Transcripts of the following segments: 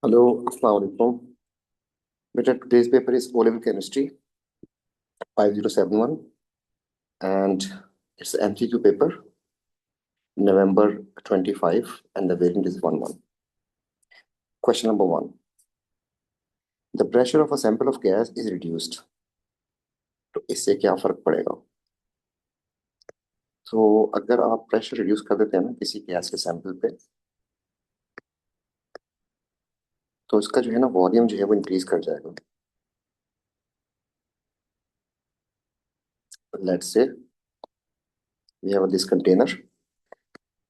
Hello, अस्सलाम वालेकुम बेटा। Today's paper is O level chemistry 5071 and it's MCQ paper November 25 and the variant is 11. Question number 1. The pressure of a sample of gas is reduced. तो इससे क्या फर्क पड़ेगा? तो अगर आप प्रेशर रिड्यूस कर देते हैं ना किसी गैस के सैंपल पे, तो इसका जो है ना वॉल्यूम जो है वो इंक्रीज कर जाएगा। Let's say we have this container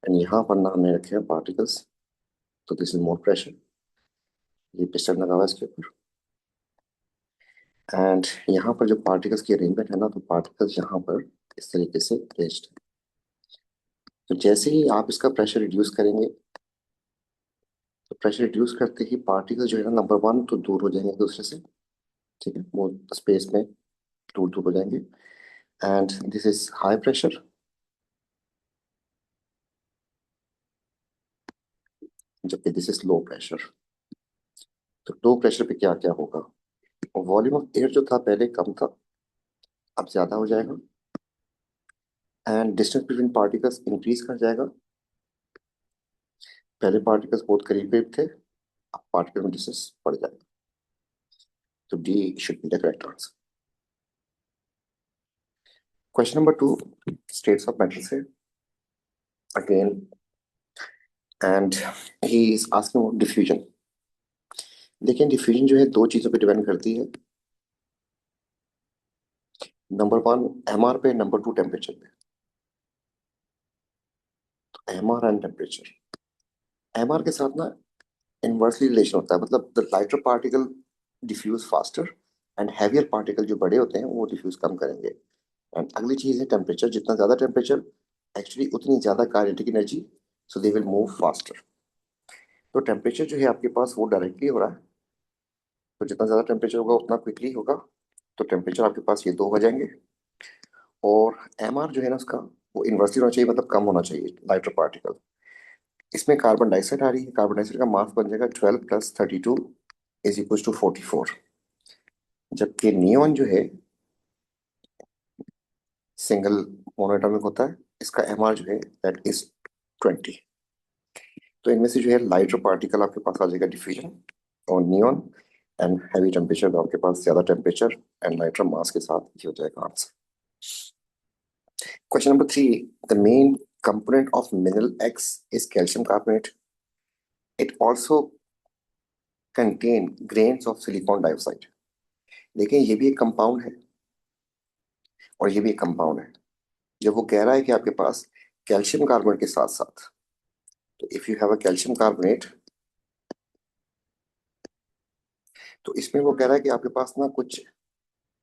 and यहाँ पर ना हमने रखे हैं पार्टिकल्स, तो दिस इज मोर प्रेशर। ये पिस्टन लगा हुआ है इसके ऊपर एंड यहाँ पर जो पार्टिकल्स की अरेंजमेंट है ना, तो पार्टिकल्स यहाँ पर इस तरीके से अरेंज्ड है। तो जैसे ही आप इसका प्रेशर रिड्यूस करेंगे, तो प्रेशर रिड्यूस करते ही पार्टिकल जो है ना, नंबर वन तो दूर हो जाएंगे एक दूसरे से। ठीक है, वो स्पेस में दूर दूर हो जाएंगे and this is high pressure, जबकि दिस इज लो प्रेशर। तो लो प्रेशर पे क्या क्या होगा? वॉल्यूम ऑफ एयर जो था पहले कम था, अब ज्यादा हो जाएगा and distance between particles increase कर जाएगा। पहले पार्टिकल्स बहुत करीब करीब थे, अब पार्टिकल में डिस्टेंस बढ़ जाएगा। तो D should be the correct answer. Question number 2 states of metal से again and he is asking about diffusion. देखिए, डिफ्यूजन जो है दो चीजों पे डिपेंड करती है। नंबर वन एमआर पे, नंबर टू टेम्परेचर पे। एमआर एंड टेम्परेचर, एमआर के साथ ना इनवर्सली रिलेशन होता है, मतलब the lighter particle diffuse faster and heavier particle जो बड़े होते हैं वो डिफ्यूज कम करेंगे। एंड अगली चीज है टेम्परेचर, जितना ज्यादा टेम्परेचर एक्चुअली उतनी ज्यादा kinetic energy, so they will move faster. तो टेम्परेचर जो है आपके पास वो डायरेक्टली हो रहा है, तो जितना ज्यादा टेम्परेचर होगा उतना क्विकली होगा। तो टेम्परेचर आपके पास ये दो हो जाएंगे और एमआर जो है ना उसका वो इन्वर्सली होना चाहिए, मतलब कम होना चाहिए लाइटर पार्टिकल। इसमें कार्बन डाइऑक्साइड आ रही है, कार्बन डाइऑक्साइड का मास बन जाएगा 12 + 32 इज इक्वल टू 44। जबकि नियॉन जो है सिंगल मोनोएटॉमिक होता है, इसका एमआर जो है दैट इज 20। तो इनमें से जो है लाइटर पार्टिकल आपके पास आ जाएगा डिफ्यूजन और नियॉन एंड हैवी टेम्परेचर तो आपके पास ज्यादा टेम्परेचर एंड लाइटर मास के साथ ये हो जाएगा answer. Question number 3, the main component of mineral X is calcium carbonate. It also contain grains of silicon dioxide. देखिए, ये भी एक कंपाउंड है और ये भी एक कंपाउंड है। जब वो कह रहा है कि आपके पास कैल्शियम कार्बोनेट के साथ साथ, तो if you have a calcium carbonate, तो इसमें वो कह रहा है कि आपके पास ना कुछ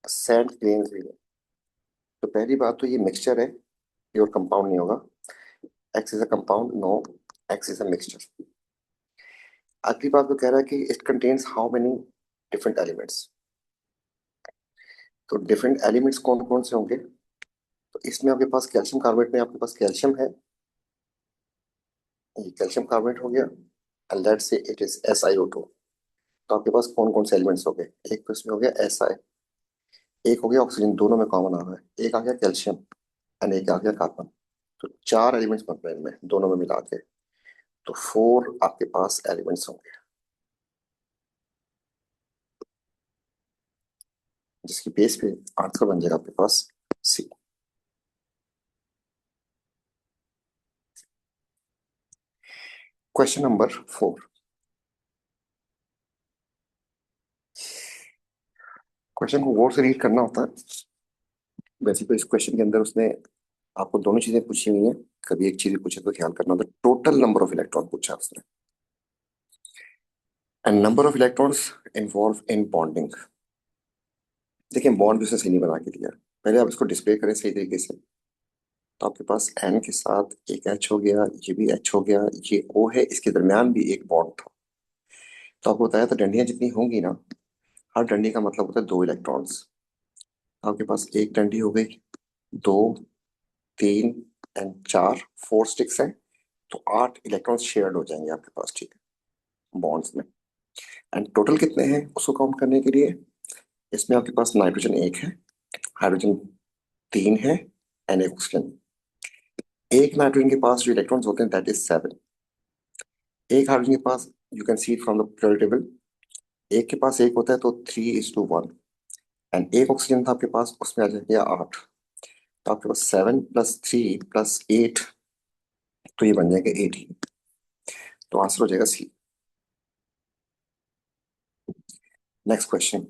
सैंड ग्रेन्स भी है। तो पहली बात तो ये मिक्सचर है, प्योर कंपाउंड नहीं होगा। X is a compound, no, X is a mixture. अगली बात वो कह रहा है कि it contains how many different elements. तो डिफरेंट एलिमेंट्स कौन कौन से होंगे? तो इसमें आपके पास कैल्शियम कार्बोनेट में आपके पास कैल्शियम है, ये कैल्शियम कार्बोनेट हो गया and let's say it is SiO2। तो आपके पास कौन कौन से एलिमेंट्स हो गए? एक तो इसमें हो गया Si, एक हो गया ऑक्सीजन, दोनों में कॉमन आ रहा है, एक आ गया कैल्शियम एंड एक आ गया कार्बन। तो चार एलिमेंट्स बन रहे हैं इनमें दोनों में मिला के, तो 4 आपके पास एलिमेंट्स होंगे, जिसकी बेस पे आंसर बन जाएगा आपके पास सी। क्वेश्चन नंबर 4, क्वेश्चन को गौर से रीड करना होता है। वैसे तो इस क्वेश्चन के अंदर उसने आपको दोनों चीजें पूछी हुई हैं, कभी एक चीज पूछे तो ख्याल करना होता है। टोटल नंबर ऑफ इलेक्ट्रॉन पूछा है उसने and number of electrons involve in bonding. देखिए, बॉन्ड भी उसने सही नहीं बना के दिया। पहले आप इसको डिस्प्ले करें सही तरीके से। तो आपके पास एन के साथ एक एच हो गया, ये भी एच हो गया, ये ओ है, इसके दरमियान भी एक बॉन्ड था। तो आपको बताया था डंडियां जितनी होंगी ना, हर डंडी का मतलब होता है दो इलेक्ट्रॉन्स। आपके पास एक डंडी हो गई, दो, तीन एंड चार, 4 स्टिक्स हैं, तो 8 इलेक्ट्रॉन्स शेयर्ड हो जाएंगे आपके पास, ठीक है, बॉन्ड्स में। एंड टोटल कितने हैं उसको काउंट करने के लिए इसमें आपके पास नाइट्रोजन एक है, हाइड्रोजन तीन है, एंड एक ऑक्सीजन। एक नाइट्रोजन के पास जो इलेक्ट्रॉन्स होते हैं दैट इज 7। एक हाइड्रोजन के पास, you can see from the periodic table, एक के पास एक होता है तो 3:1। एंड एक ऑक्सीजन था आपके पास, उसमें आ जाएगा 8। तो आपके पास 7 + 3 + 8, तो ये बन जाएगा 18। तो आंसर हो जाएगा C. Next question.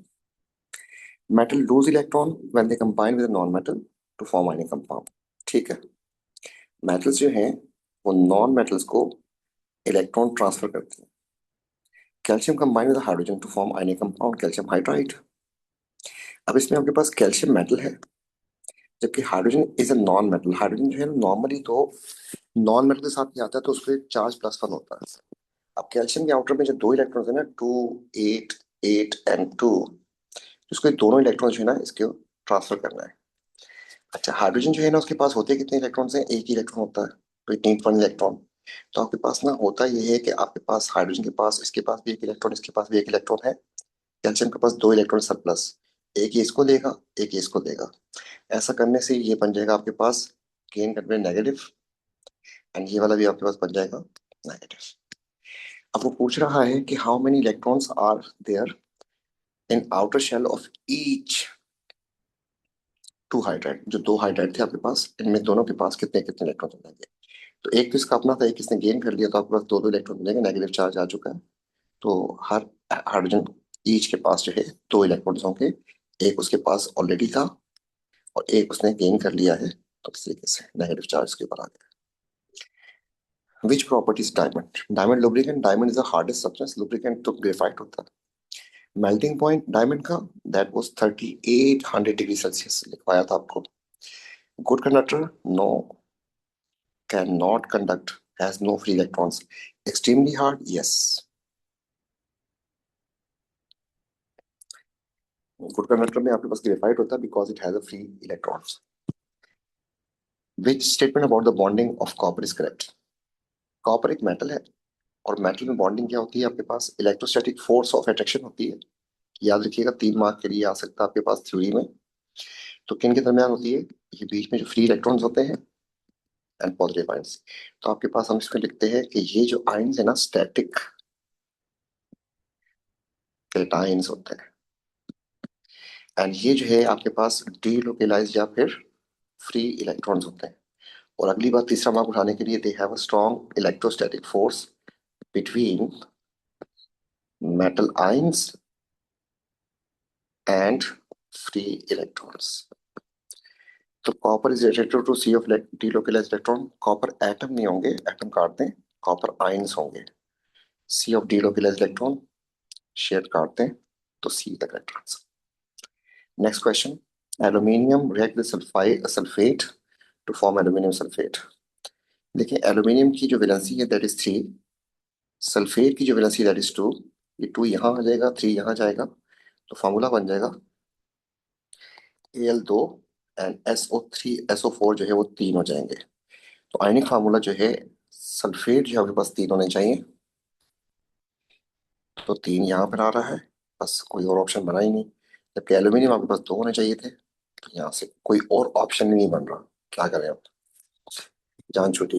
Metal lose electron when they combine with non metal to form ionic compound. ठीक है, मेटल्स जो हैं वो नॉन मेटल्स को इलेक्ट्रॉन ट्रांसफर करते हैं। Calcium combine with hydrogen to form ionic compound calcium hydride. अब इसमें आपके पास कैल्शियम मेटल है, जबकि hydrogen is a non metal. Hydrogen जो है नॉर्मली तो नॉन मेटल के साथ नहीं आता है, तो उसके चार्ज +1 होता है। अब कैल्शियम के आउटर में जो दो इलेक्ट्रॉन है ना, 2 8 8 एंड 2, इसको ये दोनों इलेक्ट्रॉन जो है ना इसको ट्रांसफर करना है। अच्छा, हाइड्रोजन जो है ना उसके पास होते कितने इलेक्ट्रॉन्स हैं? एक ही इलेक्ट्रॉन होता है, तो इट नीड 1 इलेक्ट्रॉन। तो आपके पास ना होता ये है कि आपके पास हाइड्रोजन के पास, इसके पास भी एक इलेक्ट्रॉन, इसके पास भी एक इलेक्ट्रॉन है। कैल्शियम के पास दो इलेक्ट्रॉन सरप्लस, एक ये इसको देगा, एक ये इसको देगा। ऐसा करने से ये बन जाएगा आपके पास गेन करने नेगेटिव, एंड ये वाला भी आपके पास बन जाएगा नेगेटिव। अब वो पूछ रहा है कि how many electrons are there in outer shell of each two hydride. जो दो हाइड्राइड थे आपके पास, इनमें दोनों के पास कितने कितने इलेक्ट्रॉन हो जाएंगे? तो एक तो इसका अपना था, एक इसने गेन कर लिया, तो आपके पास दो दो इलेक्ट्रॉन मिलेंगे, नेगेटिव चार्ज आ चुका है। तो हर हाइड्रोजन ईच के पास जो है दो इलेक्ट्रॉन्स होंगे। एक उसके पास ऑलरेडी था और एक उसने गेन कर लिया है, तो इस तरीके से नेगेटिव चार्ज के ऊपर आ गया। Which property is diamond? Diamond lubricant, diamond is the hardest substance, lubricant तो ग्रेफाइट होता है। मेल्टिंग पॉइंट डायमंड का दैट वाज 3800 डिग्री सेल्सियस लिखवाया था आपको। Good conductor, no, can not conduct, has no free electrons. Extremely hard, yes. Good conductor में आपके पास ग्रेफाइट होता है because it has a free electrons. Which statement about the bonding of copper is correct? Copper एक metal है, और metal में bonding क्या होती है? आपके पास इलेक्ट्रोस्टैटिक फोर्स ऑफ अट्रैक्शन होती है। याद रखिएगा, 3 मार्क के लिए आ सकता है आपके पास थ्योरी में। तो किन के दरमियान होती है? ये बीच में जो फ्री इलेक्ट्रॉन्स होते हैं एंड पॉजिटिव आयंस। तो आपके पास हम इसमें लिखते हैं कि ये जो आयंस है ना स्टैटिक कैटायंस होते हैं, एंड ये जो है आपके पास डीलोकेलाइज्ड या फिर फ्री इलेक्ट्रॉन्स होते हैं। और अगली बात, तीसरा मार्क उठाने के लिए, they have a strong electrostatic force between metal ions and free electrons. तो copper is related to sea of delocalised electron. Copper atom नहीं होंगे, एटम काट दें, कॉपर आयंस होंगे। Sea of delocalised electron, share काट दें, तो C the correct answer. Next question. Aluminium react with sulphate to form aluminium sulphate. देखिए, aluminium की जो वैलेंसी है दैट इज 3, सल्फेट की जो वैलेंसी दैट इज 2। ये 2 यहाँ आ जाएगा, 3 यहाँ जाएगा, तो फॉर्मूला बन जाएगा Al2 एंड SO3 SO4 जो है वो 3 हो जाएंगे। तो आयनिक फार्मूला जो है, सल्फेट जो है आपके पास 3 होने चाहिए, तो 3 यहाँ पर आ रहा है, बस कोई और ऑप्शन बना ही नहीं। जबकि एल्यूमिनियम आपके पास 2 होने चाहिए थे, तो यहाँ से कोई और ऑप्शन नहीं बन रहा। क्या करें अब, जान छूटी।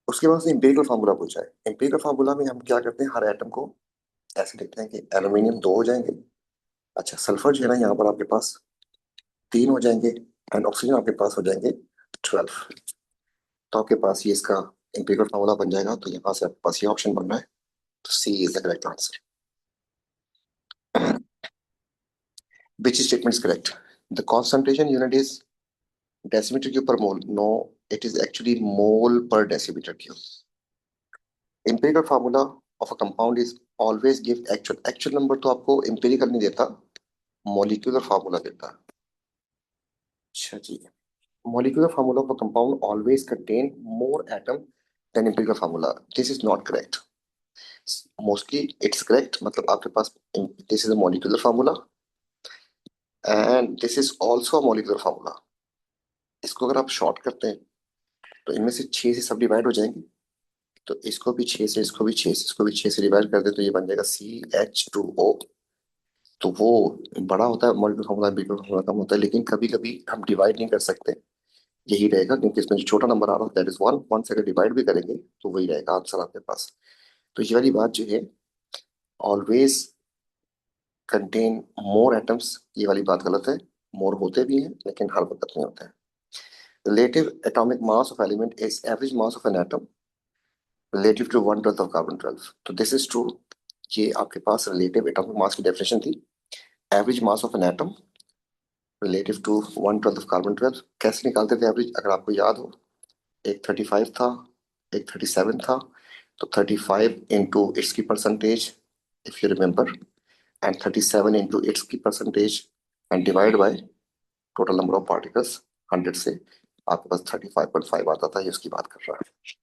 उसके बाद इंपेरिकल फार्मूला पूछा है। इंपेरिकल फार्मूला में हम क्या करते हैं, हर एटम को ऐसे लिखते हैं कि एल्यूमिनियम 2 हो जाएंगे। अच्छा, सल्फर जो है ना यहाँ पर आपके पास 3 हो जाएंगे, एंड ऑक्सीजन आपके पास हो जाएंगे 12। तो आपके पास ये इसका इंपेरिकल फार्मूला बन जाएगा। तो यहाँ से आपके पास ये ऑप्शन बन रहा है, तो C is the correct answer. Which statement is correct? The concentration unit is decimetre cube per mole. No, it is actually mole per decimetre cube. Empirical formula of a compound is always give actual. Actual number तो आपको empirical नहीं देता, molecular formula देता है। अच्छा जी, molecular formula of a compound always contain more atom than empirical formula. This is not correct. Mostly it's correct, मतलब आपके पास this is a molecular formula and this is also a molecular formula. इसको अगर आप short करते हैं तो इनमें से 6 से सब डिवाइड हो जाएंगे, तो इसको भी 6 से, इसको भी 6 से, इसको भी 6 से डिवाइड कर दे तो ये बन जाएगा CH2O। तो वो बड़ा होता है मॉलिक्यूलर फार्मूला, बिल्कुल फार्मूला कम होता है, लेकिन कभी कभी हम डिवाइड नहीं कर सकते, यही रहेगा, क्योंकि इसमें जो छोटा नंबर आ रहा है दैट इज वन, वन से अगर डिवाइड भी करेंगे तो वही रहेगा आंसर आपके पास। तो ये वाली बात जो है, ऑलवेज कंटेन मोर एटम्स, ये वाली बात गलत है। मोर होते भी हैं लेकिन हर वक्त नहीं होते हैं। Relative atomic mass of element is average mass of an atom relative to 1/12 of carbon 12। तो दिस इज ट्रू। ये आपके पास रिलेटिव एटॉमिक मास की डेफिनेशन थी, average mass of an atom relative to 1/12 of carbon 12। कैसे निकालते थे एवरेज, अगर आपको याद हो, एक 35 था, एक 37 था, तो 35 इंटू इट्स की percentage, if you remember, and 37 into its की percentage and divide by total number of particles 100 से, आपके पास 35.5 आता था। ये उसकी बात कर रहा है।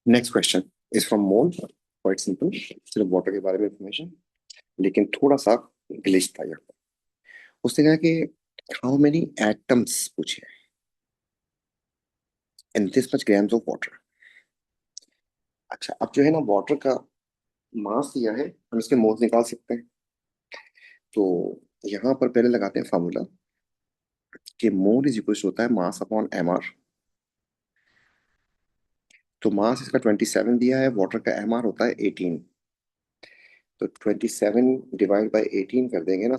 Next question is from mole, quite simple, सिर्फ वाटर के बारे में इंफॉर्मेशन, लेकिन थोड़ा सा ग्लिच था यहाँ पर। उसने कहा कि हाउ मेनी एटम्स पूछे in this much grams of water. अच्छा, अब जो है ना, वाटर का मास दिया है, हम इसके मोल्स निकाल सकते हैं। तो यहाँ पर पहले लगाते हैं फार्मूला कि मोल इज इक्वल होता है मास अपॉन mr। तो मास इसका 27 दिया है, वाटर का mr होता है 18। तो 27 डिवाइड बाय 18 कर देंगे ना,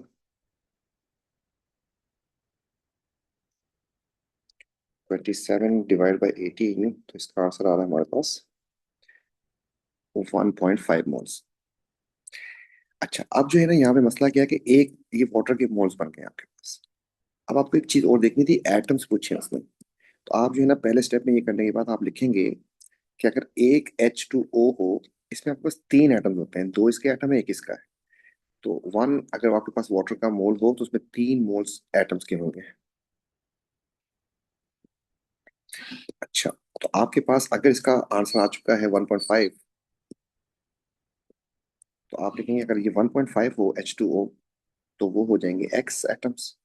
27 डिवाइड बाय 18, तो इसका आंसर आ रहा है हमारे पास 1.5 मोल्स। अच्छा, अब जो है ना, यहाँ पे मसला क्या है कि एक ये वाटर के मोल्स बन गए आपके पास। अब आपको एक चीज और देखनी थी, एटम्स पूछे हैं उसमें। तो आप जो है ना, पहले स्टेप में ये करने के बाद आप लिखेंगे कि अगर एक H2O हो, इसमें आपके पास 3 एटम्स होते हैं, 2 इसके एटम है, एक इसका है। तो वन, अगर आपके पास वाटर का मोल हो तो उसमें 3 मोल्स एटम्स के होंगे। अच्छा, तो आपके पास अगर इसका आंसर आ चुका है 1.5, तो आप लिखेंगे अगर ये 1.5 हो H2O, तो वो हो जाएंगे X एटम्स।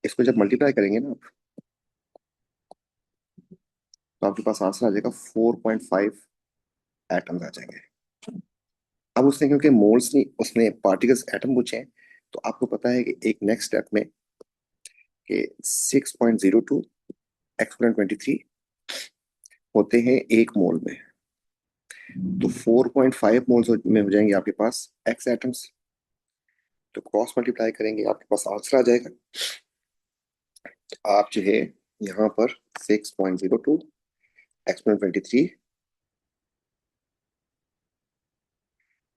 इसको जब मल्टीप्लाई करेंगे ना आप, तो आपके पास आंसर आ जाएगा 4.5 एटम्स आ जाएंगे। अब उसने क्योंकि मोल्स नहीं, उसने पार्टिकल्स एटम पूछे हैं, तो आपको पता है कि एक नेक्स्ट स्टेप में कि 6.02 एक्सपोनेंट 23 होते हैं एक मोल में। तो 4.5 मोल्स में हो जाएंगे आपके पास एक्स एटम्स। तो क्रॉस मल्टीप्लाई करेंगे, आपके पास आंसर आ जाएगा। आप जो है यहाँ पर 6.02 एक्सपोनेंट 23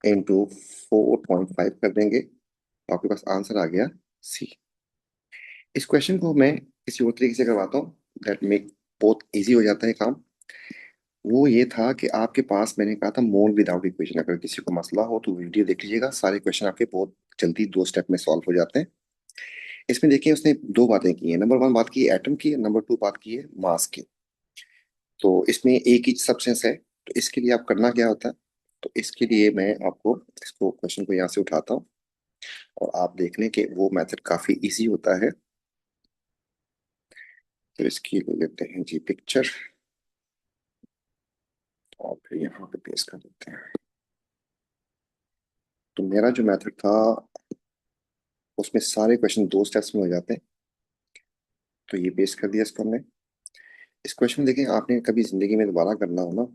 इंटू 4.5 कर देंगे, तो आपके पास आंसर आ गया सी। इस क्वेश्चन को मैं किसी और तरीके से करवाता हूँ, दैट मेक बहुत इजी हो जाता है काम। वो ये था कि आपके पास मैंने कहा था मोल विदाउट इक्वेशन, अगर किसी को मसला हो तो वीडियो देख लीजिएगा, सारे क्वेश्चन आपके बहुत जल्दी 2 स्टेप में सॉल्व हो जाते हैं। इसमें देखिए उसने 2 बातें की है, नंबर 1 बात की है एटम की, नंबर 2 बात की है मास की। तो इसमें एक ही सब्सटेंस है, तो इसके लिए आप करना क्या होता है, तो इसके लिए मैं आपको इसको क्वेश्चन को यहाँ से उठाता हूँ और आप देख लें कि वो मेथड काफी इजी होता है। तो इसकी ले लेते हैं जी पिक्चर, और फिर यहाँ पे पेस्ट कर देते हैं। तो मेरा जो मेथड था उसमें सारे क्वेश्चन 2 स्टेप्स में हो जाते हैं। तो ये पेस्ट कर दिया इसको हमने। इस क्वेश्चन में देखें, आपने कभी जिंदगी में दोबारा करना हो ना,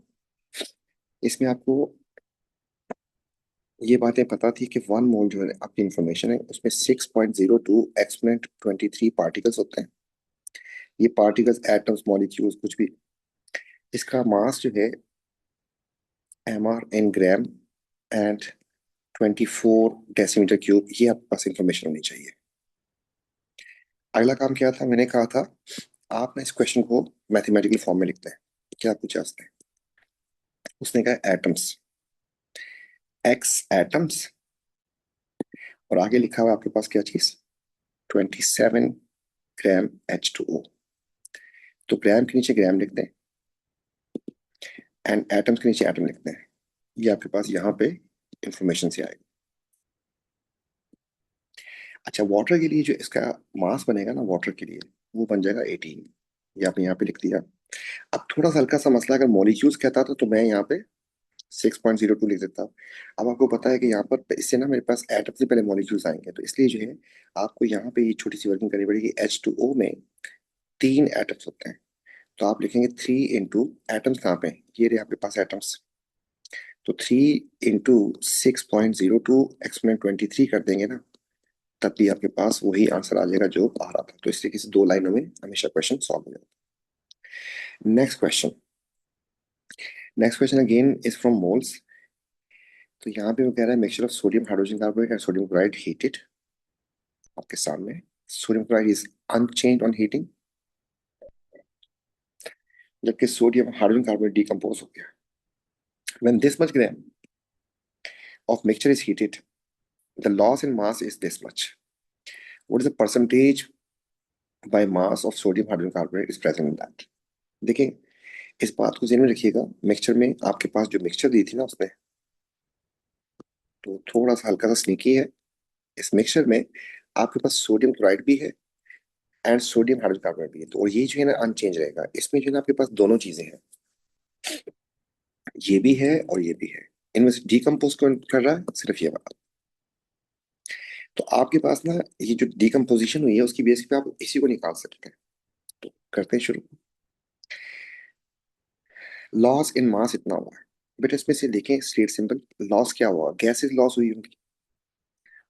इसमें आपको ये बातें पता थी कि 1 मोल जो है आपकी इंफॉर्मेशन है, उसमें 6.02 एक्सपोनेंट 23 पार्टिकल्स होते हैं। ये पार्टिकल्स एटम्स मॉलिक्यूल्स कुछ भी, इसका मास जो है mr in gram and 24 decimetre cube, ये आपके पास इंफॉर्मेशन होनी चाहिए। अगला काम क्या था, मैंने कहा था आप ना इस क्वेश्चन को मैथमेटिकल फॉर्म में लिखते हैं। क्या पूछा उसने, उसने कहा एटम्स, एक्स एटम्स, और आगे लिखा हुआ आपके पास क्या चीज, 27 ग्राम H2O। तो ग्राम के नीचे ग्राम लिखते हैं एंड एटम्स के नीचे एटम लिखते हैं। ये आपके पास यहाँ पे इंफॉर्मेशन से आएगा। अच्छा, वाटर के लिए जो इसका मास बनेगा ना वाटर के लिए, वो बन जाएगा 18। ये आपने यहाँ पे लिख दिया। अब थोड़ा सा हल्का सा मसला, अगर मॉलिक्यूल्स कहता था तो मैं यहाँ पे 6.02 लिख देता। अब आपको पता है कि यहाँ पर इससे ना मेरे पास एटम से पहले मॉलिक्यूल्स आएंगे, तो इसलिए जो है आपको यहाँ पे ये छोटी सी वर्किंग करनी पड़ेगी। H2O में 3 एटम्स होते हैं, तो आप लिखेंगे 3 इंटू एटम्स कहाँ पे हैं? ये रहे आपके पास एटम्स। तो 3 इंटू 6.02 एक्सपोनेंट 23 कर देंगे ना, तब भी आपके पास वही आंसर आ जाएगा जो आ रहा था। तो इस तरीके से 2 लाइनों में हमेशा क्वेश्चन सॉल्व हो जाता है। Next question, next question again is from moles. तो यहाँ पे वो कह रहा है mixture of sodium hydrogen carbonate and sodium chloride heated. आपके सामने sodium chloride is unchanged on heating, जबकि सोडियम हाइड्रोजन कार्बोनेट डिकम्पोज हो गया। When this much gram of mixture is heated, the loss in mass is this much. What is the percentage by mass of sodium hydrogen carbonate is present in that? देखिए, इस बात को ध्यान में रखिएगा। Mixture में आपके पास जो मिक्सचर दी थी ना उसमें, तो थोड़ा सा हल्का सा स्नीकी है। इस मिक्सचर में आपके पास सोडियम क्लोराइड भी है एंड सोडियम हाइड्रोजन कार्बोनेट भी है, तो और ये जो है ना अनचेंज रहेगा। इसमें जो है ना आपके पास दोनों चीजें हैं, ये भी है और ये भी है। इनमें से डिकम्पोज कौन कर रहा है? सिर्फ ये वाला। तो आपके पास ना ये जो डिकम्पोजिशन हुई है उसकी बेस पे आप इसी को निकाल सकते हैं। तो करते हैं शुरू। लॉस इन मास इतना हुआ है, बट इसमें से देखें स्टेट सिंपल, लॉस क्या हुआ? गैसेस लॉस हुई उनकी,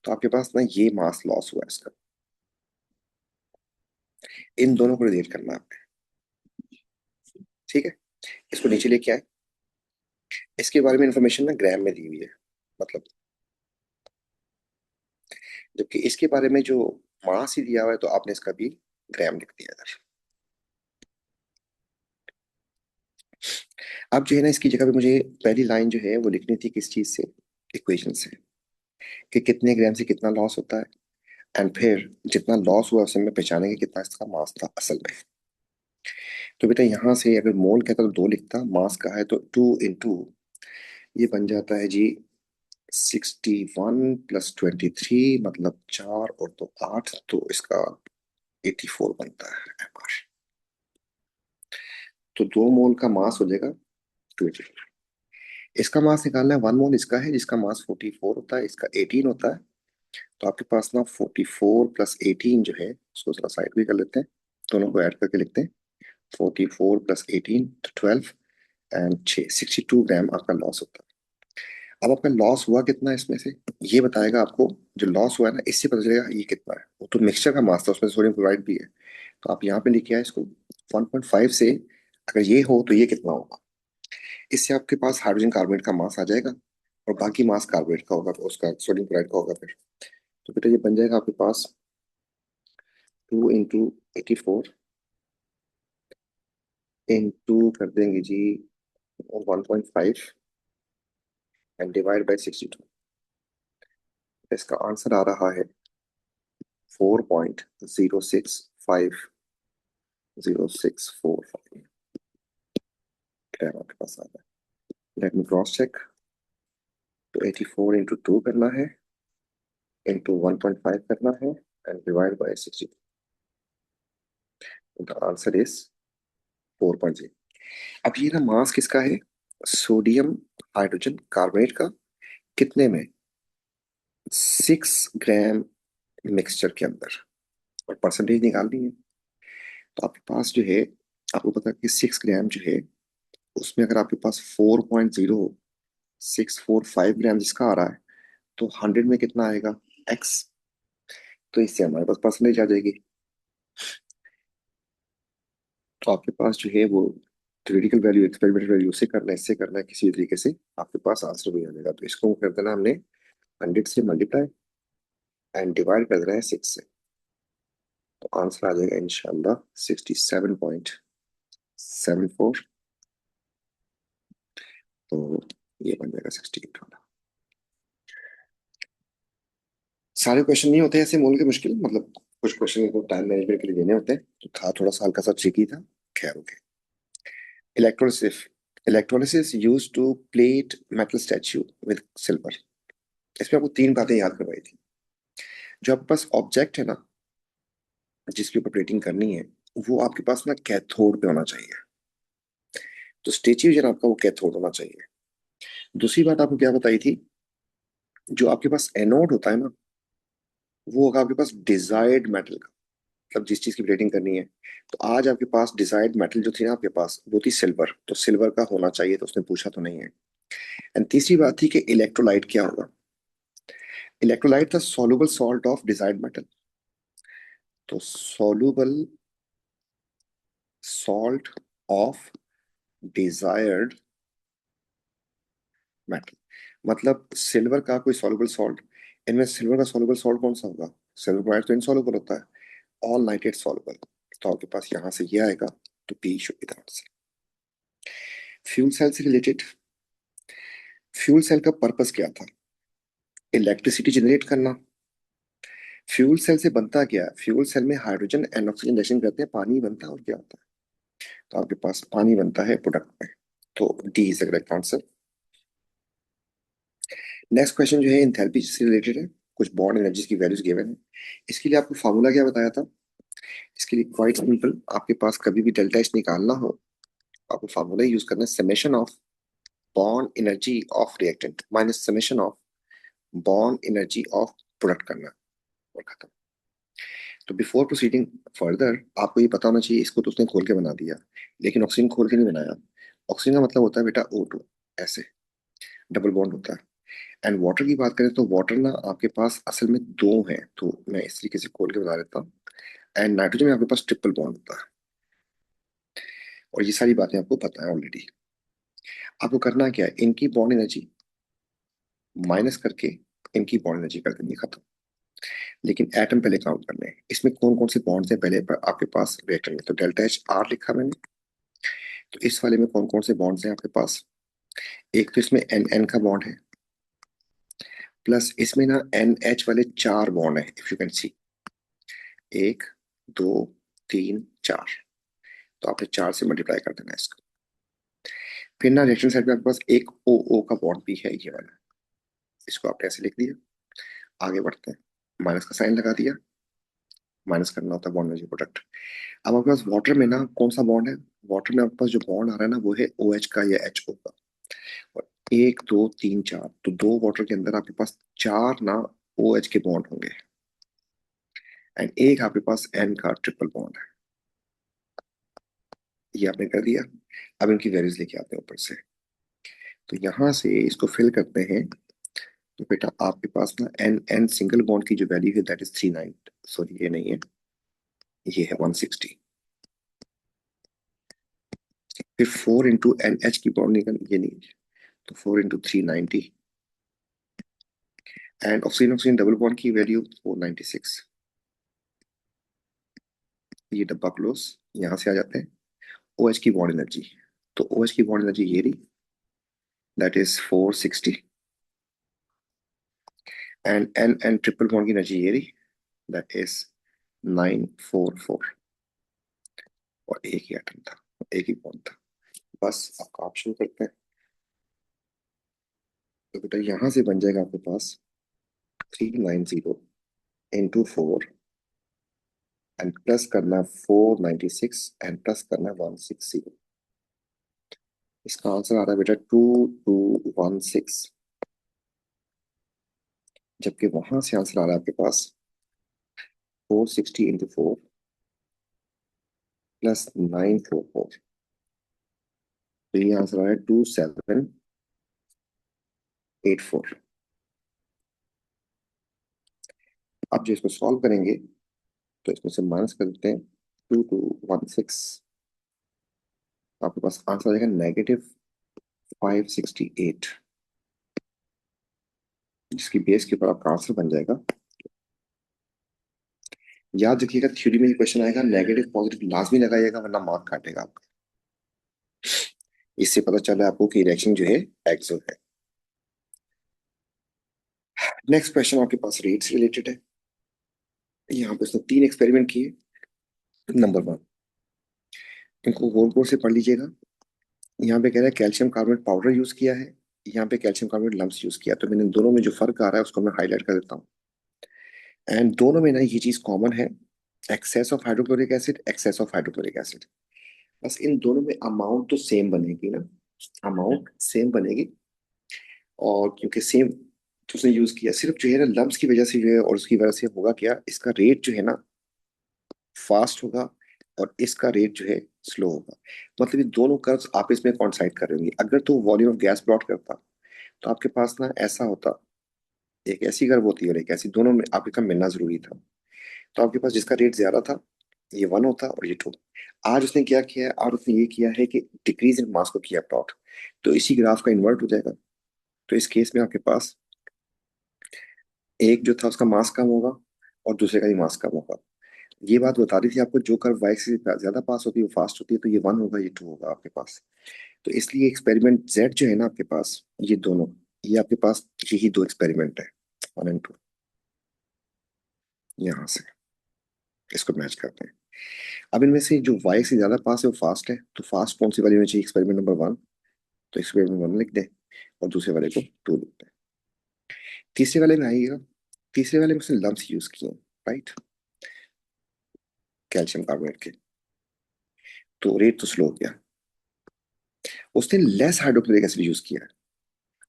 तो आपके पास ना ये मास लॉस हुआ है इसका। इन दोनों को रिलेट करना है आपने, ठीक है। इसको नीचे लेके आए, इसके बारे में इंफॉर्मेशन ना ग्राम में दी हुई है, मतलब जबकि इसके बारे में जो मास ही दिया हुआ है तो आपने इसका भी ग्राम लिख दिया इधर। अब जो है ना इसकी जगह पे मुझे पहली लाइन जो है वो लिखनी थी किस चीज से? इक्वेशन से, कि कितने ग्राम से कितना लॉस होता है, एंड फिर जितना लॉस हुआ उसे में पहचानेंगे कितना इसका मास था असल में। तो बेटा यहाँ से अगर मोल कहता तो 2 लिखता, मास का है तो 2 इंटू ये बन जाता है जी 61 + 23, मतलब 4 और 2 8, तो इसका 84 बनता है MR। तो 2 मोल का मास हो जाएगा 284। इसका मास निकालना है, 1 मोल इसका है जिसका मास 44 होता है, इसका 18 होता है। तो आपके पास ना 44 + 18 जो है उसको जरा साइड भी कर लेते हैं, दोनों को ऐड करके लिखते हैं। 44 + 18 तो 12 एंड 62 ग्राम आपका लॉस होता है। अब आपका लॉस हुआ कितना इसमें से, ये बताएगा आपको। जो लॉस हुआ है ना इससे पता चलेगा ये कितना है। वो तो मिक्सचर का मास था, उसमें सोडियम क्लोराइड भी है, तो आप यहाँ पे लिखे आए इसको 1.5 से। अगर ये हो तो ये कितना होगा? इससे आपके पास हाइड्रोजन कार्बोनेट का मास आ जाएगा और बाकी मास कार्बोनेट का होगा, उसका सोडियम क्लोराइड का होगा फिर। तो बेटा ये बन जाएगा आपके पास 2 इंटू 84 इंटू कर देंगे जी 1.5 एंड डिवाइड बाई 62। इसका आंसर आ रहा है 4.065065 ग्राम आपके पास आ रहा है। Let me cross check. तो 84 इंटू 2 करना है, इंटू 1.5 करना है and divide by 62। The answer is 4.0। अब ये ना मास किसका है? सोडियम हाइड्रोजन कार्बोनेट का। कितने में? 6 ग्राम मिक्सचर के अंदर, और परसेंटेज निकालनी है। तो आपके पास जो है, आपको पता है कि 6 ग्राम जो है उसमें अगर आपके पास 4.0645 ग्राम जिसका आ रहा है, तो 100 में कितना आएगा? एक्स। तो इससे हमारे पास परसेंटेज आ जाएगी। तो आपके पास जो है वो थ्योरेटिकल वैल्यू एक्सपेरिमेंटल वैल्यू से करना है, इससे करना है, किसी भी तरीके से आपके पास आंसर भी आ जाएगा। तो इसको कर देना हमने 100 से मल्टीप्लाई एंड डिवाइड कर देना है 6 से, तो आंसर आ जाएगा इंशाल्लाह 67.74। तो ये बन जाएगा 68 वाला। सारे क्वेश्चन नहीं होते ऐसे मोल के मुश्किल, मतलब कुछ क्वेश्चन को टाइम मैनेजमेंट के लिए देने होते हैं, तो था थोड़ा सा हल्का सा ट्रिकी था। खैर okay. Electrolysis, electrolysis use to plate metal statue with silver. इसमें आपको 3 बातें याद करवाई थी। जो आपके पास ऑब्जेक्ट है ना जिसके ऊपर प्लेटिंग करनी है, वो आपके पास ना कैथोड पे होना चाहिए। तो स्टेच्यूजन आपका वो कैथोड होना चाहिए। दूसरी बात आपको क्या बताई थी, जो आपके पास एनोड होता है ना, वो होगा आपके पास डिजायर्ड मेटल का, मतलब जिस चीज की रेटिंग करनी है। तो आज आपके पास डिजायर्ड मेटल जो थी ना आपके पास, वो थी सिल्वर, तो सिल्वर का होना चाहिए, तो उसने पूछा तो नहीं है। एंड तीसरी बात थी कि इलेक्ट्रोलाइट क्या होगा। इलेक्ट्रोलाइट था soluble salt of desired metal. तो soluble salt of desired metal, मतलब सिल्वर का कोई सॉल्युबल सॉल्ट। इनमें सिल्वर का सॉल्युबल सॉल्ट कौन सा होगा? सिल्वर ब्राइट तो इनसॉल्युबल होता है, ऑल नाइट्रेट सॉल्युबल। तो आपके पास यहां से ये आएगा, तो P should be the answer. Fuel cell से रिलेटेड, फ्यूल सेल का पर्पस क्या था? इलेक्ट्रिसिटी जनरेट करना। फ्यूल सेल से बनता क्या है? फ्यूल सेल में हाइड्रोजन एंड ऑक्सीजन रिएक्शन करते हैं, पानी बनता है और क्या होता है? तो आपके पास पानी बनता है प्रोडक्ट में। तो D is the correct answer. Next question जो है एंथैल्पी से रिलेटेड है, कुछ बॉन्ड एनर्जीज की वैल्यूज गिवन है। इसके लिए आपको फार्मूला क्या बताया था? इसके लिए क्वाइट सिंपल, आपके पास कभी भी डेल्टा एच निकालना हो, आपको फार्मूला यूज करना है, summation of bond energy of reactant minus summation of bond energy of product करना, और खत्म। तो बिफोर प्रोसीडिंग फर्दर आपको ये पता होना चाहिए, इसको तो उसने खोल के बना दिया, लेकिन ऑक्सीजन खोल के नहीं बनाया। ऑक्सीजन का मतलब होता है बेटा O2, ऐसे डबल बॉन्ड होता है। एंड वाटर की बात करें तो वाटर ना आपके पास असल में दो है, तो मैं इस तरीके से खोल के बता देता हूँ। एंड नाइट्रोजन में आपके पास ट्रिपल बॉन्ड होता है, और ये सारी बातें आपको पता है ऑलरेडी। आपको करना क्या है, इनकी बॉन्ड एनर्जी माइनस करके इनकी बॉन्ड एनर्जी कर देनी, खत्म। लेकिन एटम पहले काउंट करने हैं, इसमें कौन कौन से बॉन्ड्स हैं पहले पर आपके पास रिएक्टर में। तो डेल्टा एच आर लिखा मैंने। तो इस वाले में कौन कौन से बॉन्ड्स हैं आपके पास? एक तो इसमें एन एन का बॉन्ड है, प्लस इसमें ना एन एच वाले चार बॉन्ड है, इफ यू कैन सी, एक, दो, तीन, चार। तो आपने चार से मल्टीप्लाई कर देना है इसको। फिर ना रिएक्शन साइड पे आपके पास एक ओ ओ का बॉन्ड भी है, ये वाला। इसको आपने ऐसे लिख दिया। आगे बढ़ते हैं, माइनस का साइन लगा दिया, माइनस करना होता है बॉन्ड एनर्जी प्रोडक्ट। अब आपके पास वाटर में ना कौन सा बॉन्ड है? वाटर में आपके पास जो बॉन्ड आ रहा है ना, वो है ओ एच का या एच ओ का। और एक, दो, तीन, चार, तो दो वाटर के अंदर आपके पास चार ना ओ एच के बॉन्ड होंगे, एंड एक आपके पास एन का ट्रिपल बॉन्ड है। ये आपने कर दिया। अब इनकी वैल्यूज लेके आते हैं ऊपर से। तो यहाँ से इसको फिल करते हैं। तो बेटा आपके पास ना एन एन सिंगल बॉन्ड की जो वैल्यू है दैट इज 39, सॉरी ये नहीं है, ये है 160। फिर 4 इंटू एन एच की बॉन्ड निकल, ये नहीं है, तो 4 into 390। And oxygen oxygen double bond की वैल्यू 496। ये डब्बा क्लोज। यहाँ से आ जाते हैं ओ एच की बॉन्ड एनर्जी। तो ओ एच की बॉन्ड एनर्जी ये रही, that is 460। And N N triple bond की एनर्जी ये रही, दैट इज 944। और एक ही एटम था, एक ही बॉन्ड था। बस अब काम शुरू करते हैं। तो बेटा यहाँ से बन जाएगा आपके पास 390 इंटू 4, एंड प्लस करना 496, एंड प्लस करना 160। इसका आंसर आ रहा है बेटा 2216। जबकि वहां से आंसर आ रहा है आपके पास 460 इंटू 4 प्लस 944। तो ये आंसर आ रहा है 2784। अब जो इसको सॉल्व करेंगे, तो इसमें से माइनस कर देते हैं 2216। आपके पास आंसर आ जाएगा -568, जिसकी बेस के ऊपर आपका आंसर बन जाएगा। याद रखिएगा थ्योरी में क्वेश्चन आएगा, नेगेटिव पॉजिटिव लाजमी लगाइएगा वरना मार्क काटेगा आपका। इससे पता चला आपको कि रिएक्शन जो है एक्सो है। नेक्स्ट क्वेश्चन आपके पास रेट से रिलेटेड है। यहाँ पे उसने 3 एक्सपेरिमेंट किए। नंबर 1, इनको गोल गोल से पढ़ लीजिएगा। यहाँ पे कह रहा है कैल्शियम कार्बोनेट पाउडर यूज किया है, यहाँ पे कैल्शियम कार्बोनेट लम्स यूज किया। तो मैंने दोनों में जो फर्क आ रहा है उसको मैं हाईलाइट कर देता हूँ। एंड दोनों में ना ये चीज कॉमन है, excess of hydrochloric acid, excess of hydrochloric acid. बस इन दोनों में अमाउंट तो सेम बनेगी ना, अमाउंट सेम बनेगी। और क्योंकि सेम तो उसने यूज किया, सिर्फ जो है ना लम्स की वजह से जो है, और उसकी वजह से होगा क्या, इसका रेट जो है ना फास्ट होगा और इसका रेट जो है स्लो होगा। मतलब ये दोनों कर्व्स आपस में कॉन्साइड कर रहे होंगे। अगर तो वॉल्यूम ऑफ गैस प्लॉट करता तो आपके पास ना ऐसा होता, एक ऐसी कर्व होती है और एक ऐसी, दोनों में आपके का मिलना जरूरी था। तो आपके पास जिसका रेट ज्यादा था ये वन होता और ये टू। आज उसने क्या किया है, आज उसने ये किया है कि डिक्रीज इन मास को किया प्लॉट, तो इसी ग्राफ का इन्वर्ट हो जाएगा। तो इस केस में आपके पास एक जो था उसका मास कम होगा और दूसरे का भी मास कम होगा। ये बात बता रही थी आपको, जो कर्व वाई से ज्यादा पास होती है वो फास्ट होती है, तो ये वन होगा ये टू होगा आपके पास। तो इसलिए एक्सपेरिमेंट जेड जो है ना आपके पास, ये दोनों, ये आपके पास यही दो एक्सपेरिमेंट है, वन एंड टू। यहाँ से इसको मैच करते हैं। अब इनमें से जो वाई से ज्यादा पास है वो फास्ट है, तो फास्ट कौन सी वाली होनी चाहिए, एक्सपेरिमेंट नंबर वन। तो एक्सपेरिमेंट वन लिख दें और दूसरे वाले को टू लिख दें। तीसरे वाले में आइएगा, तीसरे वाले में उसने लम्स यूज किए, राइट, कैल्शियम कार्बोनेट के, तो रेट तो स्लो हो गया। उसने लेस हाइड्रोक्लोरिक एसिड यूज किया।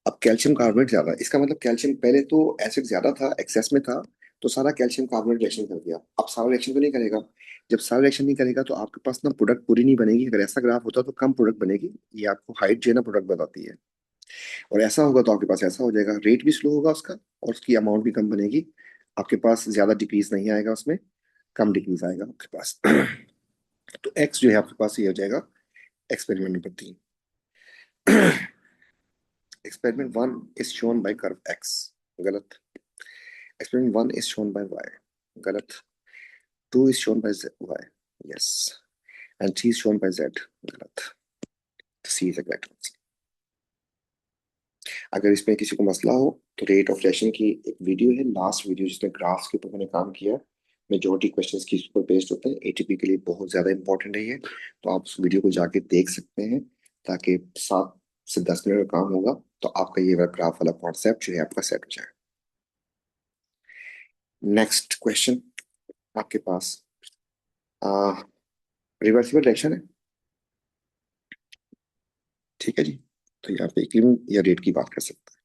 अब कैल्शियम कार्बोनेट ज्यादा, इसका मतलब कैल्शियम, पहले तो एसिड ज्यादा था, एक्सेस में था, तो सारा कैल्शियम कार्बोनेट रिएक्शन कर दिया। अब सारा रिएक्शन तो नहीं करेगा। जब सारा रिएक्शन नहीं करेगा तो आपके पास ना प्रोडक्ट पूरी नहीं बनेगी। अगर ऐसा ग्राफ होता तो कम प्रोडक्ट बनेगी। ये आपको हाइट जो है ना प्रोडक्ट बताती है। और ऐसा होगा तो आपके पास ऐसा हो जाएगा, रेट भी स्लो होगा उसका और उसकी अमाउंट भी कम बनेगी। आपके पास ज्यादा डिक्रीज नहीं आएगा उसमें, कम डिक्रीज आएगा आपके पास। तो एक्स जो है आपके पास ये हो जाएगा एक्सपेरिमेंट नंबर तीन। Experiment one is shown by curve x, गलत। Experiment 1 is shown by y. गलत। 2 is shown by z, y. Yes. And 3 is shown by z. गलत। C is the correct answer. अगर इसमें किसी को मसला हो तो रेट ऑफ रिएक्शन की एक वीडियो है, लास्ट वीडियो, जिसमें ग्राफ्स के ऊपर मैंने काम किया। मेजोरिटी क्वेश्चंस की इस पर बेस्ड होते हैं, एटीपी के लिए बहुत ज्यादा इंपॉर्टेंट है ये। तो आप उस वीडियो को जाके देख सकते हैं, ताकि 7 से 10 मिनट का काम होगा तो आपका ये वाला ग्राफ वाला कॉन्सेप्ट जो है आपका सेट हो जाए। नेक्स्ट क्वेश्चन आपके पास रिवर्सिबल रिएक्शन है, ठीक है जी। तो यहाँ पे इक्विलिब्रियम या रेट की बात कर सकते हैं।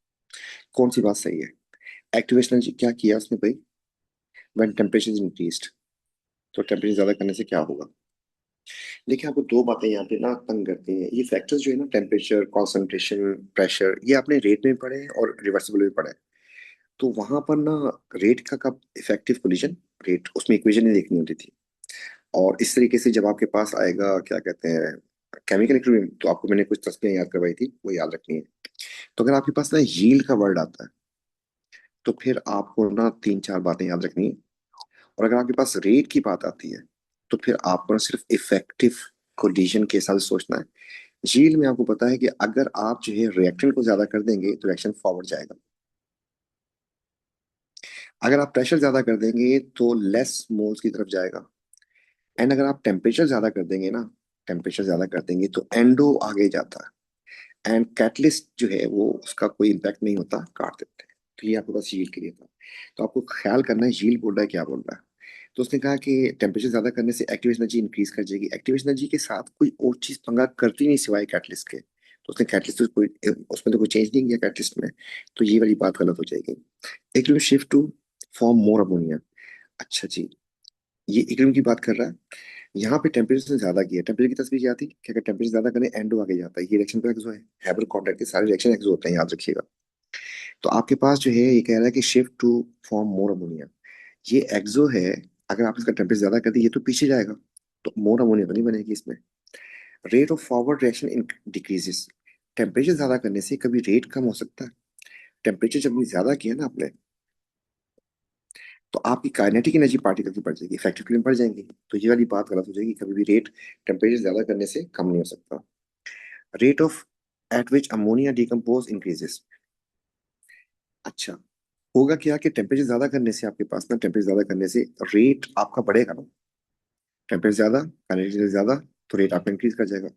कौन सी बात सही है, एक्टिवेशन एनर्जी क्या किया उसने भाई, व्हेन टेम्परेचर इज इंक्रीज्ड, तो टेम्परेचर ज्यादा करने से क्या होगा। देखिए आपको दो बातें यहाँ पे ना तंग करती हैं, ये फैक्टर्स जो है ना, टेम्परेचर, कॉन्सेंट्रेशन, प्रेशर, ये आपने रेट में पढ़े हैं और रिवर्सिबल में पढ़े हैं। तो वहां पर ना रेट का कब इफेक्टिव कोलिजन, रेट उसमें इक्वेशन नहीं देखनी होती थी। और इस तरीके से जब आपके पास आएगा क्या कहते हैं केमिकल इक्विलिब्रियम, तो आपको मैंने कुछ तस्वीरें याद करवाई थी वो याद रखनी है। तो अगर आपके पास ना यील्ड का वर्ड आता है तो फिर आपको ना 3 4 बातें याद रखनी है। और अगर आपके पास रेट की बात आती है तो फिर आपको ना सिर्फ इफेक्टिव कोलिजन के हिसाब से सोचना है। झील में आपको पता है कि अगर आप जो है रिएक्टेंट को ज्यादा कर देंगे तो रिएक्शन फॉरवर्ड जाएगा। अगर आप प्रेशर ज्यादा कर देंगे तो लेस मोल्स की तरफ जाएगा। एंड अगर आप टेम्परेचर ज्यादा कर देंगे ना, टेम्परेचर ज्यादा कर देंगे तो एंडो आगे जाता है। एंड कैटलिस्ट जो है वो उसका कोई इम्पैक्ट नहीं होता, काट देते हैं। तो ये आपके पास यील्ड के लिए था। तो आपको ख्याल करना है यील्ड बोल रहा है क्या बोल रहा है। तो उसने कहा कि टेम्परेचर ज्यादा करने से एक्टिवेशन एनर्जी इंक्रीज कर जाएगी। एक्टिवेशन एनर्जी के साथ कोई और चीज पंगा करती नहीं सिवाय कैटलिस्ट के। तो उसने कैटलिस्ट, कोई उसमें तो कोई चेंज नहीं किया कैटलिस्ट में। तो ये वाली बात गलत हो जाएगी। Equilibrium shift to form more ammonia. अच्छा जी, ये इक्विलिब्रियम की बात कर रहा है। यहाँ पे टेम्परेचर से ज्यादा किया, टेम्परेचर की तस्वीर क्या थी कि अगर टेम्परेचर ज्यादा करें एंडो आगे जाता है। ये रिएक्शन पे एक्सो है, हैबल कॉन्टैक्ट के सारे रिएक्शन एक्सो होते हैं, याद रखिएगा। तो आपके पास जो है ये कह रहा है कि shift to form more ammonia, ये एक्सो है। अगर आप इसका टेम्परेचर ज्यादा कर दिए ये तो पीछे जाएगा, तो मोर अमोनिया तो नहीं बनेगी इसमें। Rate of forward reaction decreases, temperature ज्यादा करने से कभी रेट कम हो सकता है। टेम्परेचर जब भी ज्यादा किया ना आपने, तो आपकी काइनेटिक एनर्जी पार्टिकल की बढ़ जाएगी, इफेक्टिव में बढ़ जाएंगी। तो ये वाली बात गलत हो जाएगी, कभी भी रेट टेम्परेचर ज्यादा करने से कम नहीं हो सकता। Rate of eight which ammonia decompose increases, अच्छा, होगा क्या कि टेम्परेचर ज्यादा करने से आपके पास ना, टेम्परेचर ज्यादा करने से रेट आपका बढ़ेगा ना, टेम्परेचर ज्यादा, काइनेटिक ज्यादा, तो रेट आपका इंक्रीज कर जाएगा।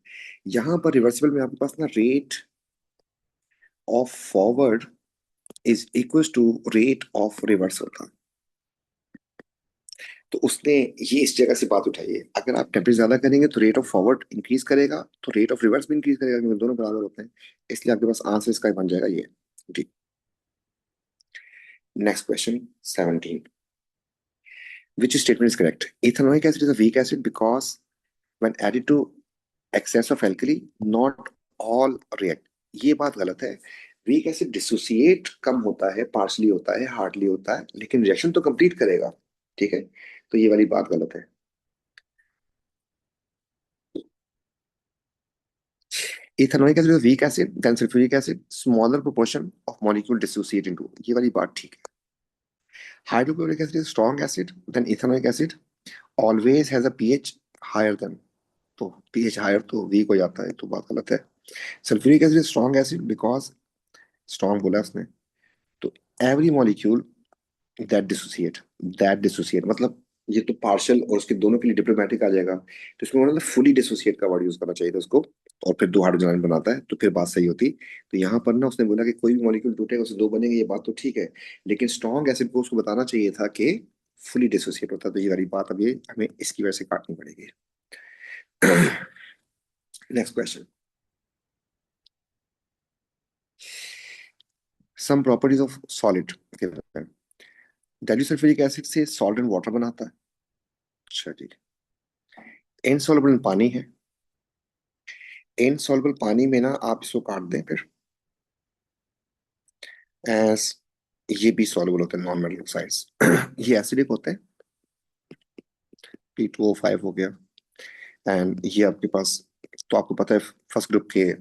यहाँ पर रिवर्सिबल में आपके पास ना rate of forward is equal to rate of reverse होता है। तो उसने ये इस जगह से बात उठाई है, अगर आप टेम्परेचर ज्यादा करेंगे तो रेट ऑफ फॉरवर्ड इंक्रीज करेगा, तो रेट ऑफ रिवर्स भी इंक्रीज करेगा, क्योंकि दोनों बराबर होते हैं। इसलिए आपके पास आंसर इसका बन जाएगा ये। ठीक। Next question 17, which statement is correct? Ethanoic acid is a weak acid because when added to excess of alkali not all react। ये बात गलत है। वीक एसिड डिसोसिएट कम होता है, पार्शली होता है, हार्डली होता है, लेकिन रिएक्शन तो कंप्लीट करेगा। ठीक है, तो ये वाली बात गलत है। Ethanoic acid is weak acid than sulphuric acid, smaller proportion of molecule dissociate into, ये वाली बात ठीक है। Hydrochloric acid is strong acid than ethanoic acid, always has a pH higher than, तो पीएच हायर तो वीक हो जाता है, तो बात गलत है। Sulphuric acid is strong acid because, strong बोला उसने, तो एवरी मॉलिक्यूल दैट डिसोसिएट मतलब ये तो पार्शियल और उसके दोनों के लिए डिप्लोमेटिक आ जाएगा, तो इसमें मतलब फुली डिसोसिएट का वर्ड यूज करना चाहिए था उसको, और फिर दो हाइड्रोजन आयन बनाता है, तो फिर बात सही होती। तो यहाँ पर ना उसने बोला कि कोई भी मॉलिक्यूल टूटेगा उससे दो बनेंगे, ये बात तो ठीक है, लेकिन स्ट्रॉन्ग एसिड को उसको बताना चाहिए था कि फुली डिसोसिएट होता, तो ये वाली बात अभी हमें इसकी वजह से काटनी पड़ेगी। Next question, some properties of solid. Dilute acid से सॉल्ट एंड वाटर बनाता है। अच्छा जी। इनसॉल्युबल पानी है, इनसॉल्युबल पानी में ना आप इसको काट दें फिर एस, ये भी सॉल्युबल होते हैं, नॉन मेटल ऑक्साइड्स। ये एसिडिक होते हैं, P2O5 हो गया, एंड ये आपके पास, तो आपको पता है फर्स्ट ग्रुप के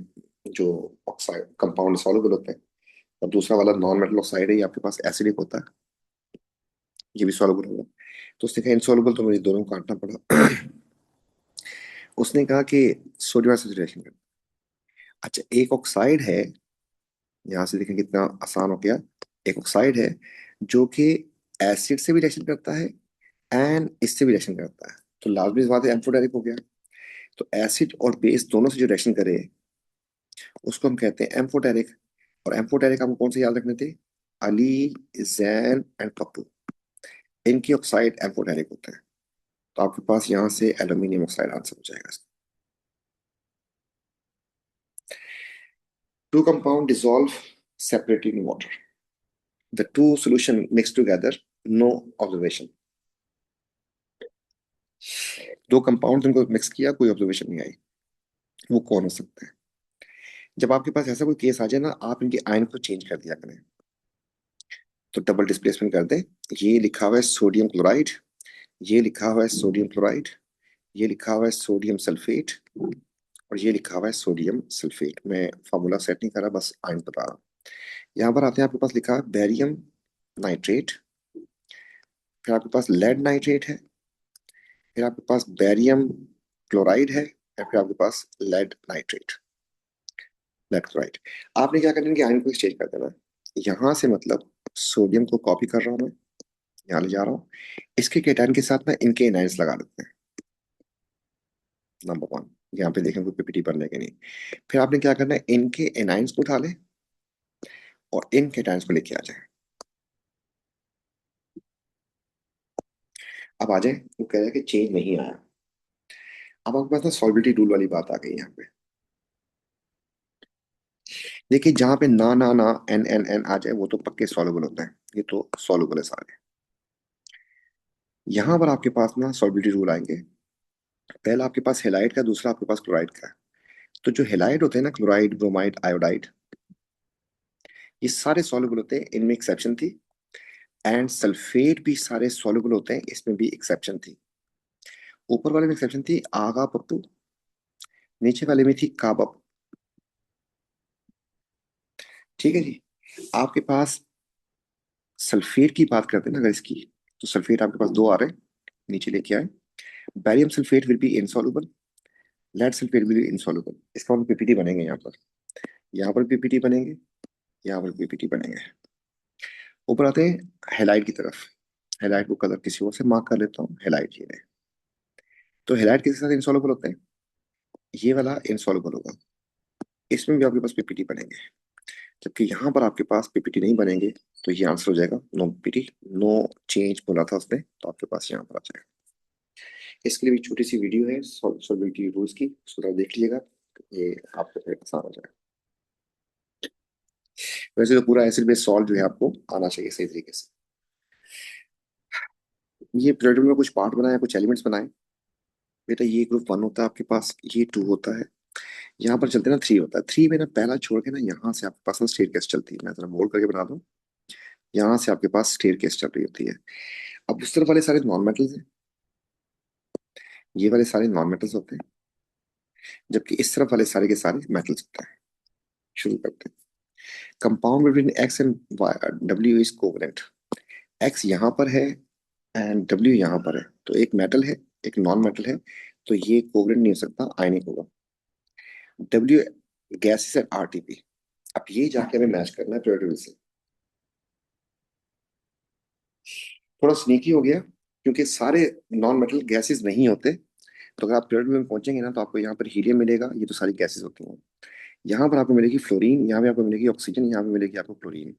जो ऑक्साइड कंपाउंड सॉल्युबल होते हैं, और दूसरा वाला नॉन मेटल ऑक्साइड है, ये आपके पास एसिडिक होता है, ये भी सॉल्युबल होगा। तो उसने कहा इनसॉल्युबल, तो मुझे दोनों को काटना पड़ा। उसने कहा कि सोडियम एसिड। अच्छा, एक ऑक्साइड है, यहाँ से देखें कितना आसान हो गया। एक ऑक्साइड है जो कि एसिड से भी रिएक्शन करता है एंड इससे भी रिएक्शन करता है, तो लाजमी सी बात है एम्फोटेरिक हो गया। तो एसिड और बेस दोनों से जो रिएक्शन करे उसको हम कहते हैं एम्फोटेरिक। और एम्फोटेरिक हमको कौन से याद रखने थे? अली, जैन एंड कपूर, इनकी ऑक्साइड एम्फोटेरिक होते हैं। तो आपके पास यहाँ से एल्यूमिनियम ऑक्साइड आंसर हो जाएगा। Two compound dissolve separately in water, the two solution mix together, no observation. दो कंपाउंड इनको मिक्स किया, कोई ऑब्जर्वेशन नहीं आई, वो कौन हो सकता है? जब आपके पास ऐसा कोई केस आ जाए ना, आप इनके आयन को चेंज कर दिया करें। तो डबल डिस्प्लेसमेंट कर दें, ये लिखा हुआ है सोडियम क्लोराइड, ये लिखा हुआ है सोडियम क्लोराइड, ये लिखा हुआ है सोडियम सल्फेट, और ये लिखा हुआ है सोडियम सल्फेट। मैं फार्मूला सेट नहीं कर रहा, बस आयन बता रहा हूँ। यहाँ पर आते हैं, आपके पास लिखा है बेरियम नाइट्रेट, फिर आपके पास लेड नाइट्रेट है, फिर आपके पास बेरियम क्लोराइड है, और फिर आपके पास लेड नाइट्रेट, लेड क्लोराइड। आपने क्या करना है कि आयन को एक्सचेंज कर देना है। यहाँ से मतलब सोडियम को कॉपी कर रहा हूँ मैं, यहाँ ले जा रहा हूँ, इसके केटायन के साथ मैं इनके एनाइंस लगा लेते हैं। नंबर वन, यहाँ पे देखें कोई पीपीटी बनने के नहीं। फिर आपने क्या करना है, इनके एनाइंस को उठा लें और इन केटायंस को लेके आ जाए। अब आ जाए, वो कह रहा है कि चेंज नहीं आया। अब आपके पास ना सॉल्बिलिटी रूल वाली बात आ गई यहाँ पे। देखिए, जहां पे ना ना ना एन एन एन आ जाए वो तो पक्के सॉल्युबल होता है, ये तो सॉल्युबल है सारे। यहाँ पर आपके पास ना सॉल्बिलिटी रूल आएंगे। पहला आपके पास हेलाइड का, दूसरा आपके पास क्लोराइड का है। तो जो हेलाइड होते हैं ना, क्लोराइड, ब्रोमाइड, आयोडाइड, ये सारे सॉल्युबल होते हैं, इनमें एक्सेप्शन थी। एंड सल्फेट भी सारे सॉल्युबल होते हैं, इसमें भी एक्सेप्शन थी। ऊपर वाले में एक्सेप्शन थी आगा पप्पू, नीचे वाले में थी काबब। ठीक है जी। आपके पास सल्फेट की बात करते हैं ना अगर इसकी, तो सल्फेट आपके पास दो आ रहे हैं, नीचे लेके आए। Barium sulphate will be insoluble, lead sulphate will be insoluble. इसका मतलब पीपीटी बनेंगे यहाँ पर पीपीटी बनेंगे, यहाँ पर पीपीटी बनेंगे। ऊपर आते हैं हेलाइड की तरफ। हेलाइड को कलर किसी और से मार्क कर लेता हूँ, हेलाइड ये रहे। तो हेलाइड किसके साथ इनसॉल्युबल होते हैं? ये वाला इनसॉल्युबल होगा, इसमें भी आपके पास पीपीटी बनेंगे। जबकि यहाँ पर आपके पास पीपीटी नहीं बनेंगे, तो ये आंसर हो जाएगा नो पीपीटी, नो चेंज बोला था उसने, तो आपके पास यहाँ पर आ जाएगा। इसके लिए भी छोटी सी वीडियो है सॉल्युबिलिटी रूल्स की, उसको आप देख लीजिएगा, ये आपको फिर आसान हो जाएगा। वैसे तो पूरा एसिड बेस सॉल्व जो है आपको आना चाहिए सही तरीके से। ये पीरियड में कुछ पार्ट बनाए, कुछ एलिमेंट्स बनाए। बेटा ये ग्रुप 1 होता है आपके पास, ये 2 होता है, यहाँ पर चलते ना 3 होता है। 3 में ना पहला छोड़ के ना यहाँ से आपके पास ना स्टेयर केस चलती है, मैं जरा बोल्ड करके बना दूं। यहाँ से आपके पास स्टेयर केस चल रही होती है। अब उस तरफ वाले सारे नॉन मेटल्स हैं, ये वाले सारे नॉन मेटल्स होते हैं, जबकि इस तरफ वाले सारे के सारे मेटल्स होते हैं। शुरू करते हैं। Compound between x and W is covalent. X यहाँ पर है एंड डब्ल्यू यहाँ पर है, तो एक मेटल है, एक नॉन मेटल है, तो ये कोवलेंट नहीं हो सकता, आयनिक होगा। W gases and RTP. अब ये जाके हमें मैच करना है पीरियोडिक से। थोड़ा स्नीकी हो गया, क्योंकि सारे नॉन मेटल गैसेस नहीं होते। तो अगर आप पीरियड में पहुंचेंगे ना, तो आपको यहाँ पर हीलियम मिलेगा, ये तो सारी गैसेस होती हैं। यहाँ पर आपको मिलेगी फ्लोरीन, यहाँ पे आपको मिलेगी ऑक्सीजन, यहाँ पे मिलेगी आपको क्लोरीन।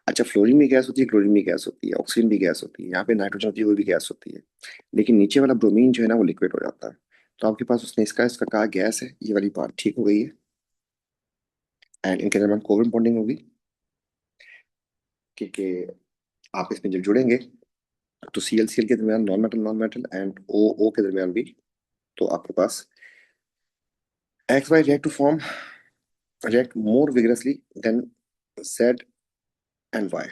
अच्छा, फ्लोरीन भी गैस होती है, क्लोरीन भी गैस होती है, ऑक्सीजन भी गैस होती है, यहाँ पे नाइट्रोजन होती है, वो भी गैस होती है। लेकिन नीचे वाला ब्रोमीन जो है ना, वो लिक्विड हो जाता है। तो आपके पास उसने इसका कहा गैस है, ये वाली बात ठीक हो गई है। एंड इनके दरमियान कोवलेंट बॉन्डिंग होगी, क्योंकि आप इसमें जब जुड़ेंगे तो CL के दरमियान नॉन मेटल एंड O के दरमियान भी, तो आपके पास XY react to form, react more vigorously than Z and Y।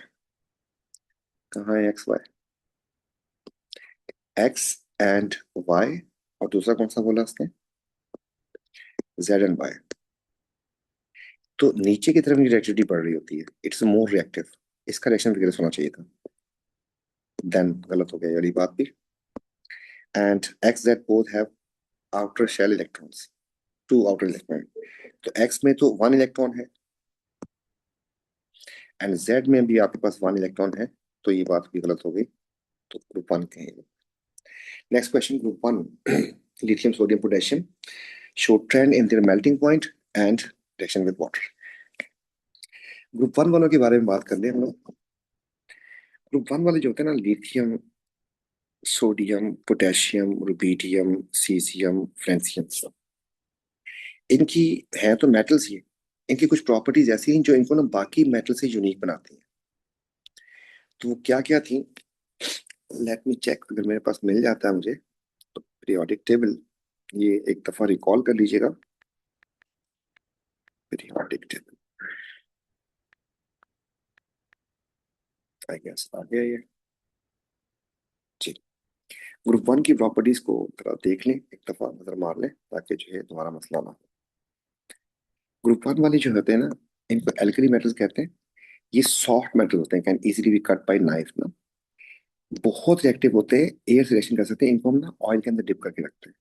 कहाँ है XY? X and Y, और दूसरा कौन सा बोला उसने? Z and Y। तो नीचे की तरफ रिएक्टिविटी बढ़ रही होती है, इट्स मोर रिएक्टिव, इसका रिएक्शन विगरस होना चाहिए था। देन गलत हो गया ये वाली बात भी। And X Z both have outer shell electrons, 2 outer electron. तो एक्स में तो 1 इलेक्ट्रॉन है, एंड जेड में भी आपके पास 1 इलेक्ट्रॉन है, तो ये बात भी गलत हो गई, तो ग्रुप 1 कहेंगे। Next question, group 1 lithium sodium potassium show trend in their melting point and reaction with water. Group 1 वालों के बारे में बात कर ले हम लोग। ग्रुप 1 वाले जो होते हैं ना, lithium sodium potassium rubidium caesium francium, इनकी है तो मेटल्स ही, इनकी कुछ प्रॉपर्टीज ऐसी हैं जो इनको ना बाकी मेटल से यूनिक बनाती हैं। तो वो क्या क्या थी, लेट मी चेक, अगर मेरे पास मिल जाता है मुझे तो। पीरियोडिक टेबल, ये एक दफा रिकॉल कर लीजिएगा। पीरियोडिक टेबल, आई गेस आ गया ये। जी, ग्रुप 1 की प्रॉपर्टीज को जरा देख लें, एक दफा नजर मार लें, ताकि जो है तुम्हारा मसला ना हो। ग्रुप 1 वाले जो होते हैं ना, इनको एल्कली मेटल्स कहते हैं। ये सॉफ्ट मेटल होते हैं, can easily B cut by knife ना, बहुत रिएक्टिव होते हैं, एयर से रिएक्शन कर सकते हैं, इनको हम ना ऑयल के अंदर डिप करके रखते हैं।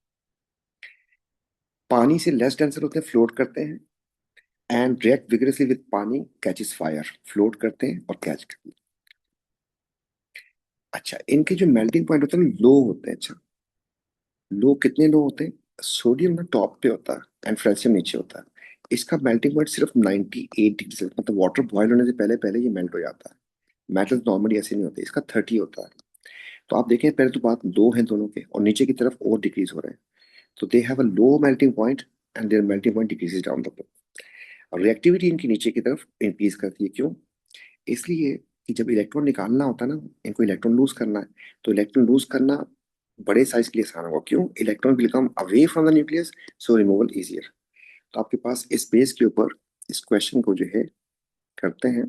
पानी से लेस डेंसर होते हैं, फ्लोट करते हैं, एंड रिएक्ट विगरसली विद पानी, कैचेस फायर, फ्लोट करते हैं और कैच करते हैं। अच्छा, इनके जो मेल्टिंग पॉइंट होते हैं लो होते हैं। अच्छा, लो कितने लो होते हैं? सोडियम ना टॉप पे होता है एंड फ्रेंसियम नीचे होता है। इसका मेल्टिंग पॉइंट सिर्फ 98 डिग्री, मतलब वाटर बॉयल होने से पहले पहले ये मेल्ट हो जाता है। मेटल्स नॉर्मली ऐसे नहीं होते, इसका 30 होता है। तो आप देखें, पहले तो बात लो है दोनों के, और नीचे की तरफ और डिक्रीज हो रहे हैं। तो they have a low melting point and their melting point decreases down the. और रिएक्टिविटी इनकी नीचे की तरफ इंक्रीज करती है, क्यों? इसलिए कि जब इलेक्ट्रॉन निकालना होता है ना, इनको इलेक्ट्रॉन लूज करना है, तो इलेक्ट्रॉन लूज करना बड़े साइज के लिए आसान होगा, क्यों? Electron will come away from the nucleus, so removal easier. तो आपके पास इस बेस के ऊपर इस क्वेश्चन को जो है करते हैं।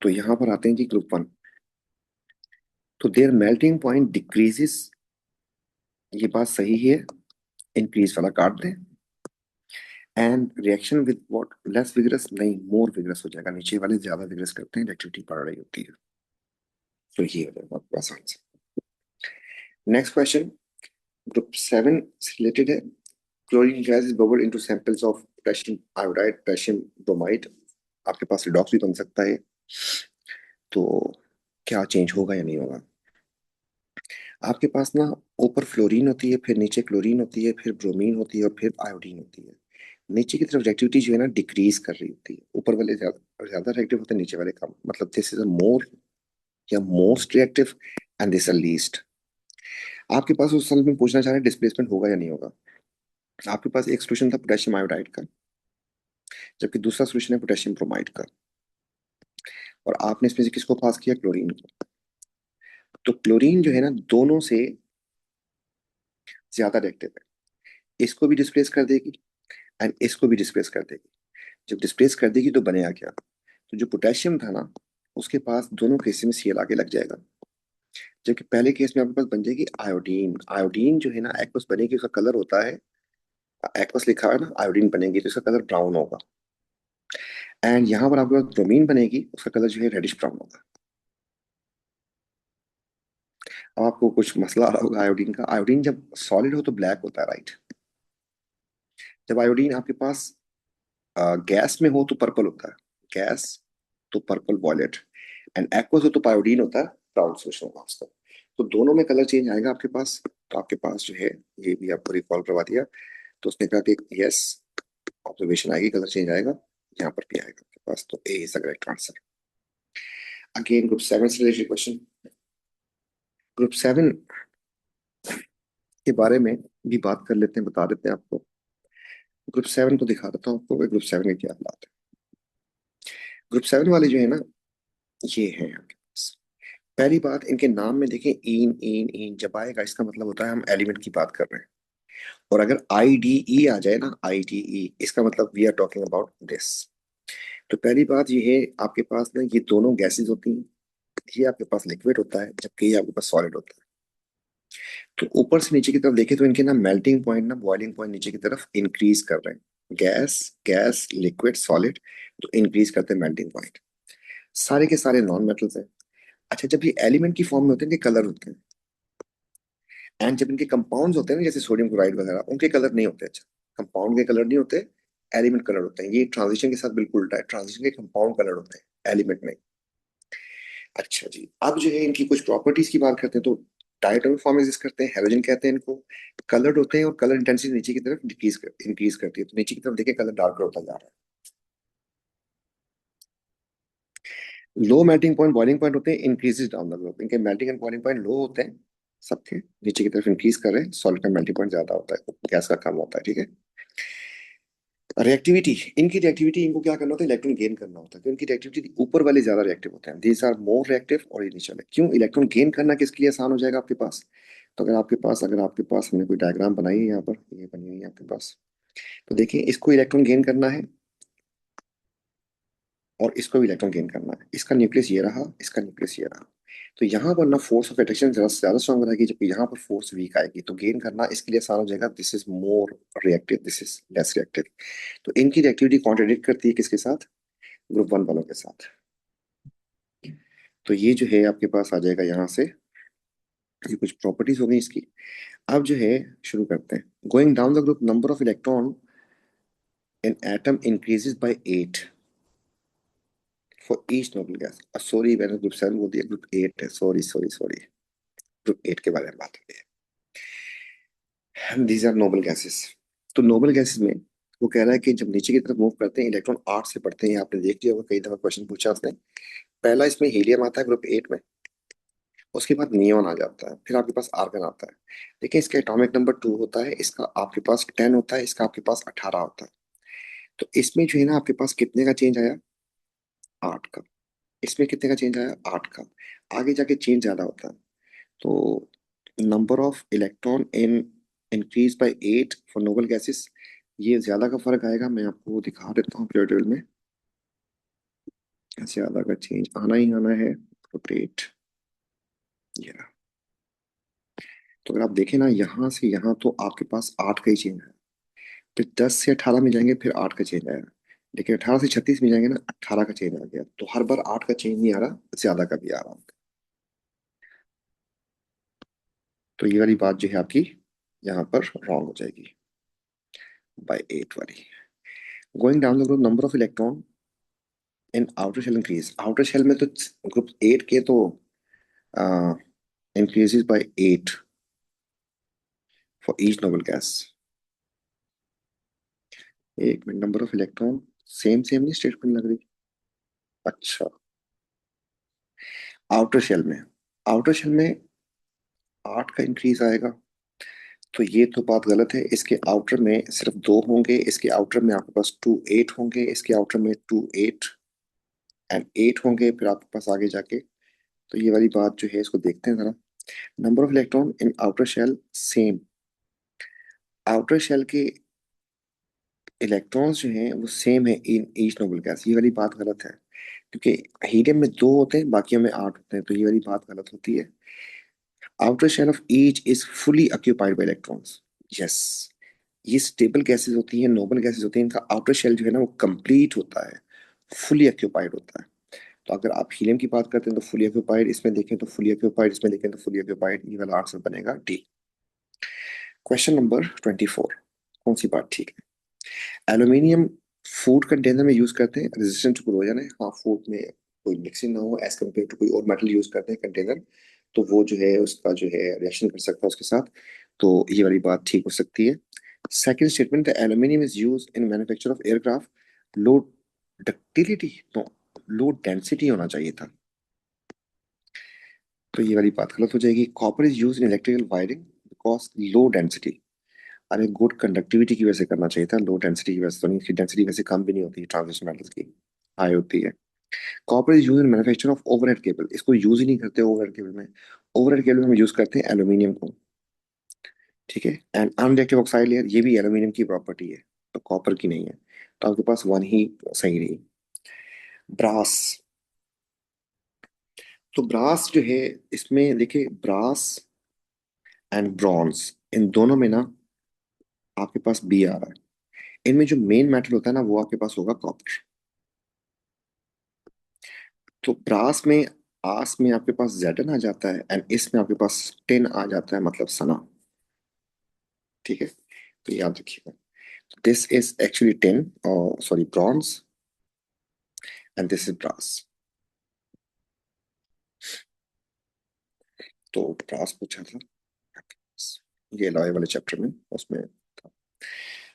तो यहाँ पर आते हैं जी ग्रुप 1। तो देयर मेल्टिंग पॉइंट डिक्रीजेस, ये बात सही है, इंक्रीज वाला काट दें। And reaction with what, less vigorous नहीं, मोर विगरस हो जाएगा, नीचे वाले ज्यादा विगरस करते हैं, इलेक्ट्रिसिटी बढ़ रही होती है। तो ये हो जाएगा आपका आसान से। नेक्स्ट क्वेश्चन, ग्रुप 7 से रिलेटेड है। Chlorine gas is bubbled into samples of potassium iodide, potassium bromide. आपके पास रिडॉक्स भी बन सकता है, तो क्या चेंज होगा या नहीं होगा? आपके पास ना ऊपर फ्लोरीन होती है, फिर नीचे क्लोरीन होती है, फिर ब्रोमीन होती है, और फिर आयोडीन होती है। नीचे की तरफ रिएक्टिविटी जो है ना डिक्रीज कर रही होती है, ऊपर वाले ज्यादा ज्यादा रिएक्टिव होते हैं, नीचे वाले कम, मतलब दिस इज अ मोर या most reactive and this a least. आपके पास उस साल में पूछना चाह रहे हैं डिस्प्लेसमेंट होगा या नहीं होगा। आपके पास एक सोल्यूशन था पोटेशियम आयोडाइड का, जबकि दूसरा सोल्यूशन है पोटेशियम ब्रोमाइड का, और आपने इसमें से किसको पास किया, क्लोरीन को। तो क्लोरीन जो है ना दोनों से ज्यादा रिएक्टिव है, इसको भी डिस्प्लेस कर देगी एंड इसको भी डिस्प्लेस कर देगी। जब डिस्प्लेस कर देगी तो बनेगा क्या, तो जो पोटेशियम था ना उसके पास दोनों केसेस में सीएल आगे लग जाएगा, जबकि पहले केस में आपके पास बन जाएगी आयोडीन। आयोडीन जो है ना एक्वस बनेगी, उसका कलर होता है, एक्वस लिखा है ना, आयोडीन बनेगी तो इसका कलर ब्राउन होगा। एंड यहाँ पर आपके पास ब्रोमीन बनेगी, उसका कलर जो है रेडिश ब्राउन होगा। अब आपको कुछ मसला आ रहा होगा आयोडीन का, आयोडीन जब सॉलिड हो तो ब्लैक होता है, राइट। जब आयोडीन आपके पास गैस में हो तो पर्पल होता है, गैस तो पर्पल वॉयलेट, एंड एक्वस हो तो आयोडीन होता है, ब्राउन सोच होगा उसका। तो दोनों में कलर चेंज आएगा आपके पास। तो आपके पास जो है, ये भी आपको रिकॉल करवा दिया, तो उसने कहा कि यस ऑब्जर्वेशन आएगी, कलर चेंज आएगा, यहाँ पर भी आएगा आपके पास, तो A is the correct answer. Again group 7 से रिलेटेड क्वेश्चन। ग्रुप 7 के बारे में भी बात कर लेते हैं, बता देते हैं आपको। ग्रुप 7 को दिखा देता हूँ आपको ग्रुप 7 के क्या हालात है। ग्रुप 7 वाले जो है ना, ये है आपके पास। पहली बात, इनके नाम में देखें इन इन इन जब आएगा इसका मतलब होता है हम एलिमेंट की बात कर रहे हैं, और अगर आई डी ई आ जाए ना, आई डी ई, इसका मतलब we are talking about this. तो पहली बात ये है आपके पास ना, ये दोनों गैसेस होती हैं, ये आपके पास लिक्विड होता है जबकि ये आपके पास सॉलिड होता है। तो ऊपर से नीचे की तरफ देखें तो इनके ना मेल्टिंग पॉइंट ना बॉइलिंग पॉइंट नीचे की तरफ इंक्रीज कर रहे हैं, गैस गैस लिक्विड सॉलिड, तो इंक्रीज करते हैं मेल्टिंग पॉइंट। सारे के सारे नॉन मेटल्स हैं। अच्छा, जब ये एलिमेंट की फॉर्म में होते हैं, इनके कलर होते हैं, एंड जब इनके कंपाउंड्स होते हैं ना, जैसे सोडियम क्लोराइड वगैरह, उनके कलर नहीं होते। अच्छा, कंपाउंड के कलर नहीं होते, एलिमेंट कलर होते हैं। ये ट्रांजिशन के साथ बिल्कुल उल्टा है, ट्रांजिशन के कंपाउंड कलर होते हैं, एलिमेंट में। अच्छा जी, अब जो है इनकी कुछ प्रॉपर्टीज की बात करते हैं, तो डायटोमिक फॉर्म एग्जिस्ट करते हैं, हेलोजन कहते हैं इनको, कलर्ड होते हैं, और कलर इंटेंसिटी नीचे की तरफ डिक्रीज कर इंक्रीज करती है, तो नीचे की तरफ देखिए कलर डार्कर होता जा रहा है। लो मेल्टिंग पॉइंट बॉइलिंग पॉइंट होते हैं, इंक्रीजेस डाउन द ग्लोब, इनके मेल्टिंग एंड बॉइलिंग पॉइंट लो होते हैं सबके, नीचे की तरफ इंक्रीज कर रहे हैं, सॉलिड का मेल्टिंग पॉइंट ज्यादा होता है, गैस का कम होता है, ठीक है। रिएक्टिविटी, इनकी रिएक्टिविटी, इनको क्या करना होता है, इलेक्ट्रॉन गेन करना होता है, तो इनकी रिएक्टिविटी ऊपर वाले ज्यादा रिएक्टिव होते हैं, दीज आर मोर रिएक्टिव, और ये नीचे वाले। क्यों इलेक्ट्रॉन गेन करना किसके लिए आसान हो जाएगा आपके पास, तो अगर आपके पास हमने कोई डायग्राम बनाई है, यहाँ पर ये बनी हुई है आपके पास, तो देखिए इसको इलेक्ट्रॉन गेन करना है और इसको भी इलेक्ट्रॉन गेन करना है, इसका न्यूक्लियस ये रहा, इसका न्यूक्लियस ये रहा। तो यहाँ पर ना फोर्स ऑफ अट्रैक्शन ज्यादा ज्यादा स्ट्रॉन्ग रहेगी, जबकि यहाँ पर फोर्स वीक आएगी, तो गेन करना इसके लिए आसान हो जाएगा, this is more reactive, this is less reactive. तो इनकी रिएक्टिविटी कॉन्ट्रडिक्ट करती है किसके साथ, ग्रुप 1 वालों के साथ। तो ये जो है आपके पास आ जाएगा यहाँ से, ये कुछ प्रॉपर्टीज हो गई इसकी। अब जो है शुरू करते हैं। Going down the group, number of electron in atom increases by 8 for each noble gas. Sorry, मैंने ग्रुप 7 बोल दिया, ग्रुप 8 है, सॉरी सॉरी सॉरी, ग्रुप 8 के बारे में बात हो रही है। These are noble gases. तो नोबल गैसेस में वो कह रहा है कि जब नीचे की तरफ मूव करते हैं, इलेक्ट्रॉन 8 से बढ़ते हैं, आपने देख लिया होगा, कई दफा क्वेश्चन पूछा उसने। पहला इसमें हीलियम आता है ग्रुप 8 में, उसके बाद नियोन आ जाता है, फिर आपके पास आर्गन आता है। देखिए इसका एटॉमिक नंबर 2 होता है, इसका आपके पास 10 होता है, इसका आपके पास 18 होता है। तो इसमें जो है ना आपके पास कितने का चेंज आया, 8 का। इसमें कितने का चेंज आया, 8 का। आगे जाके चेंज ज्यादा होता है, तो number of electron in increase by 8 for noble gases, ये ज्यादा का फर्क आएगा। मैं आपको दिखा देता हूँ टेबल में, ज्यादा का चेंज आना ही आना है, रोटेट, ये रहा। तो अगर आप देखें ना यहाँ से यहाँ, तो आपके पास 8 का ही चेंज है, फिर 10 से 18 में जाएंगे, फिर 8 का चेंज आएगा, लेकिन 18 से 36 में जाएंगे ना, 18 का चेंज आ गया। तो हर बार 8 का चेंज नहीं आ रहा, ज्यादा का भी आ रहा। तो ये वाली बात जो है आपकी यहाँ पर रॉन्ग हो जाएगी, बाय 8 वाली। Going down the group, number of electron in outer shell increase. Outer shell में तो ग्रुप 8 के तो increases by 8 for each noble gas. एक minute, number of electron same same नहीं स्टेटमेंट लग रही। अच्छा, आउटर शेल में, आउटर शेल में 8 का इंक्रीज आएगा, तो ये तो बात गलत है। इसके आउटर में सिर्फ 2 होंगे, इसके आउटर में आपके पास 2 8 होंगे, इसके आउटर में 2 8 एंड 8 होंगे, फिर आपके पास आगे जाके। तो ये वाली बात जो है इसको देखते हैं जरा। Number of electron in outer shell same, outer shell के इलेक्ट्रॉन्स जो हैं वो सेम है इन ईच नोबल गैस, ये वाली बात गलत है। क्योंकि हीलियम में 2 होते हैं, बाकियों में 8 होते हैं, तो ये वाली बात गलत होती है। Outer shell of each is fully occupied by electrons. Yes, ये स्टेबल गैसेस होती हैं, नोबल गैसेस होती हैं, इनका आउटर शेल जो है ना वो कंप्लीट होता है, फुली ऑक्यूपाइड होता है। तो अगर आप हीलियम की बात करते हैं तो फुली ऑक्यूपाइड, इसमें देखें तो फुली ऑक्यूपाइड, इसमें देखें तो फुली ऑक्यूपाइड, ये वाला आंसर बनेगा डी। क्वेश्चन नंबर 24, कौन सी बात ठीक है? एल्यूमिनियम फूड कंटेनर में यूज करते हैं, रेजिस्टेंट टू कोरोजन है। हाँ, फूड में कोई मिक्सिंग ना हो एज कम्पेयर टू कोई और मेटल यूज करते हैं कंटेनर, तो वो जो है उसका जो है रिएक्शन कर सकता है उसके साथ, तो ये वाली बात ठीक हो सकती है। Second statement, the aluminium is use in manufacture of aircraft. Low ductility, no, low density होना चाहिए था, तो ये वाली बात गलत हो जाएगी। Copper is use in electrical wiring because low density. अरे गुड कंडक्टिविटी की वजह से करना चाहिए था, लो डेंसिटी की वजह से तो नहीं, इसकी डेंसिटी वैसे कम भी नहीं होती ट्रांजिशन मेटल्स की, हाई होती है। Copper is use in manufacture of overhead cable, इसको यूज ही नहीं करते ओवरहेड केबल में, ओवरहेड केबल में हम यूज करते हैं एल्यूमिनियम को, ठीक है। एंड अनरिएक्टिव ऑक्साइड लेयर, ये भी एल्यूमिनियम की प्रॉपर्टी है, तो कॉपर की नहीं है, तो आपके पास वन ही सही रही। ब्रास, तो ब्रास जो है, इसमें देखिए ब्रास एंड ब्रॉन्ज, इन दोनों में ना आपके पास बी आ रहा है। इनमें जो मेन मेटल होता है ना वो आपके पास होगा कॉपर। तो ब्रास में, आस में आपके पास जेडन आ जाता है एंड इसमें आपके पास टेन आ जाता है, मतलब सना, ठीक है। तो याद रखिएगा, दिस इज एक्चुअली टेन, और sorry bronze, and this is brass. तो ब्रास पूछा था ये लॉय वाले चैप्टर में, उसमें था।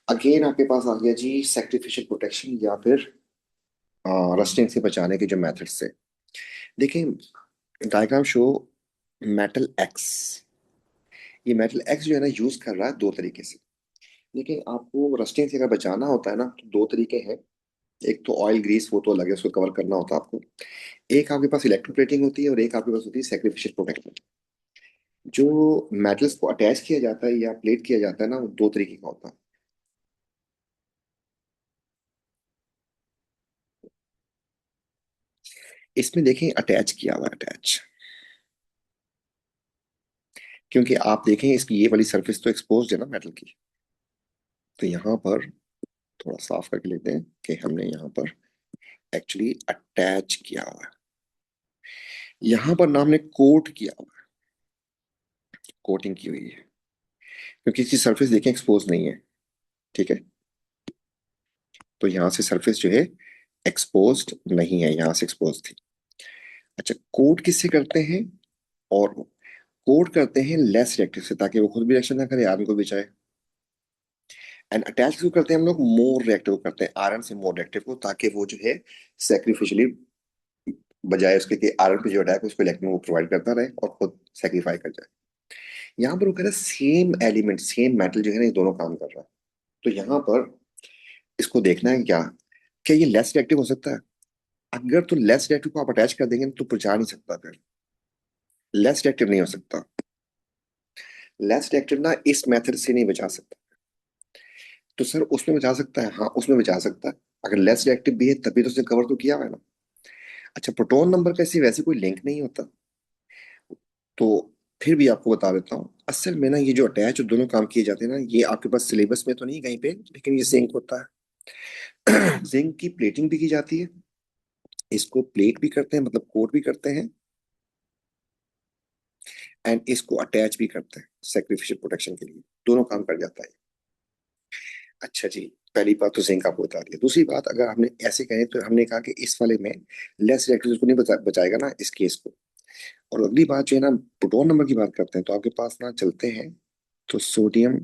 अगेन आपके पास आ गया जी सैक्रिफिशियल प्रोटेक्शन या फिर रस्टिंग से बचाने के जो मेथड्स से। देखिए, डायग्राम शो मेटल एक्स, ये मेटल एक्स जो है ना यूज कर रहा है दो तरीके से। देखिए, आपको रस्टिंग से अगर बचाना होता है ना तो दो तरीके हैं। एक तो ऑयल ग्रीस, वो तो अलग है, उसको कवर करना होता है आपको। एक आपके पास इलेक्ट्रोप्लेटिंग होती है और एक आपके पास होती है सैक्रिफिशियल प्रोटेक्शन। जो मेटल्स को अटैच किया जाता है या प्लेट किया जाता है ना, वो दो तरीके का होता है। इसमें देखें अटैच किया हुआ है, अटैच, क्योंकि आप देखें इसकी ये वाली सरफेस तो एक्सपोज्ड है ना मेटल की। तो यहाँ पर थोड़ा साफ करके लेते हैं कि हमने यहाँ पर एक्चुअली अटैच किया हुआ है, यहाँ पर ना हमने कोट किया हुआ है, कोटिंग की हुई है, क्योंकि इसकी सरफेस देखें एक्सपोज नहीं है, ठीक है। तो यहाँ से सरफेस जो है एक्सपोज्ड नहीं है, यहाँ से एक्सपोज थी। अच्छा, कोट किससे करते हैं? और कोट करते हैं लेस रिएक्टिव से, ताकि वो खुद भी रिएक्शन ना करे, आर्गन को भी बचाए। एंड अटैच किसको करते हैं हम लोग? मोर रिएक्टिव करते हैं, आयरन से मोर रिएक्टिव को, ताकि वो जो है सेक्रिफिशियली, बजाय उसके कि आयरन पे जो अटैक उसको इलेक्ट्रॉन वो प्रोवाइड करता रहे और खुद सेक्रीफाई कर जाए। यहाँ पर वो कह रहा है सेम एलिमेंट, सेम मेटल जो है ना, ये दोनों काम कर रहा है। तो यहाँ पर इसको देखना है क्या ये लेस रिएक्टिव हो सकता है? अगर तो लेस रिएक्टिव को आप अटैच कर देंगे तो जा नहीं सकता, फिर लेस रिएक्टिव नहीं हो सकता। लेस रिएक्टिव ना इस मेथड से नहीं बचा सकता। तो सर उसमें बचा सकता है, हाँ उसमें बचा सकता है, अगर लेस रिएक्टिव भी है तभी तो उसने कवर तो किया हुआ है ना। अच्छा, प्रोटॉन नंबर का ऐसी वैसे कोई लिंक नहीं होता, तो फिर भी आपको बता देता हूँ। असल में ना ये जो अटैच और दोनों काम किए जाते हैं ना, ये आपके पास सिलेबस में तो नहीं कहीं पे, लेकिन ये जिंक होता है। जिंक की प्लेटिंग भी की जाती है, इसको प्लेट भी करते हैं, मतलब कोट भी करते हैं, एंड इसको अटैच भी करते हैं सेक्रिफिशियल प्रोटेक्शन के लिए, दोनों काम कर जाता है। अच्छा जी, पहली बात तो जिंक आपको बता दिया। दूसरी बात, अगर हमने ऐसे कहें तो हमने कहा कि इस वाले में लेस रिएक्टिव को नहीं बचाएगा ना इस केस को। और अगली बात जो है ना, प्रोटॉन नंबर की बात करते हैं, तो आपके पास ना चलते हैं तो सोडियम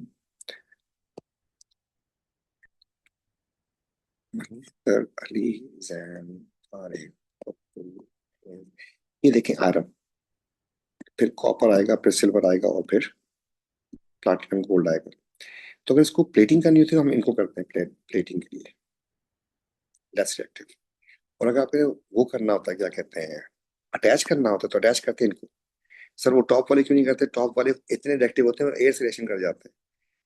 मिस्टर अली जैन आरिफ अब्दुल। ये देखें आयरन, फिर कॉपर आएगा, फिर सिल्वर आएगा, और फिर प्लैटिनम गोल्ड आएगा। तो अगर इसको प्लेटिंग करनी होती है तो हम इनको करते हैं प्लेटिंग के लिए, लेस रिएक्टिव। और अगर आपने वो करना होता है, क्या कहते हैं, अटैच करना होता है, तो अटैच करते हैं इनको। सर वो टॉप वाले क्यों नहीं करते? टॉप वाले इतने रिएक्टिव होते हैं और एयर से रिएक्शन कर जाते हैं।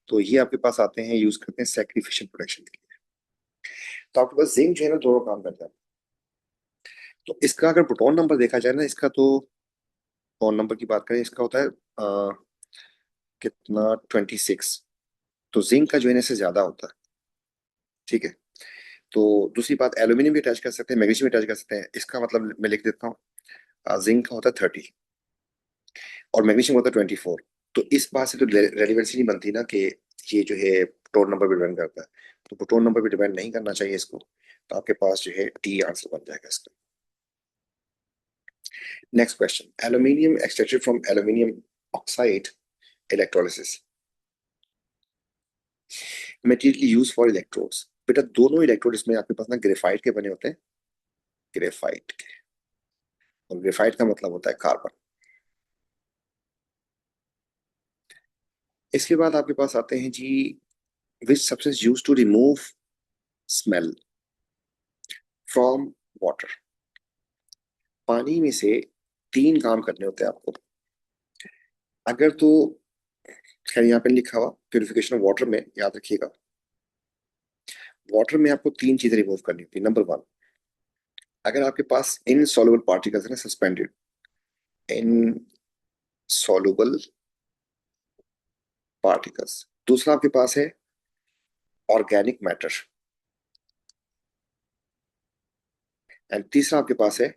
तो ये आपके पास आते हैं, यूज करते हैं सैक्रिफिशियल प्रोटेक्शन के लिए। तो आपके पास जिंक जो है ना, दोनों काम करता है। तो इसका अगर प्रोटॉन नंबर देखा जाए ना, इसका तो प्रोटॉन नंबर की बात करें, इसका होता है कितना, 26। तो जिंक का जो है इससे ज्यादा होता है। ठीक है। तो दूसरी बात, एल्यूमिनियम भी अटैच कर सकते हैं, मैग्नीशियम भी अटैच कर सकते हैं। इसका मतलब मैं लिख देता हूँ, जिंक का होता है 30 और मैग्नीशियम होता है 24। तो इस बात से तो रेलिवेंसी नहीं बनती ना कि ये जो है प्रोटॉन नंबर भी डिपेंड करता है। तो प्रोटॉन नंबर भी डिपेंड नहीं करना चाहिए इसको। तो आपके पास जो है डी आंसर बन जाएगा इसका। Next question, aluminium extracted from aluminium oxide electrolysis, material use for electrodes. बेटा दोनों इलेक्ट्रोड इसमें आपके पास ना ग्रेफाइट के बने होते हैं, ग्रेफाइट के। और ग्रेफाइट का मतलब होता है कार्बन। इसके बाद आपके पास आते हैं जी, which substance use to remove smell from water. पानी में से तीन काम करने होते हैं आपको। अगर तो, खैर यहाँ पे लिखा हुआ प्यूरिफिकेशन ऑफ वाटर में, याद रखिएगा, वाटर में आपको तीन चीजें रिमूव करनी होती है। नंबर वन, अगर आपके पास इनसॉल्युबल पार्टिकल्स है ना, सस्पेंडेड इनसॉल्युबल पार्टिकल्स। दूसरा आपके पास है ऑर्गेनिक मैटर। एंड तीसरा आपके पास है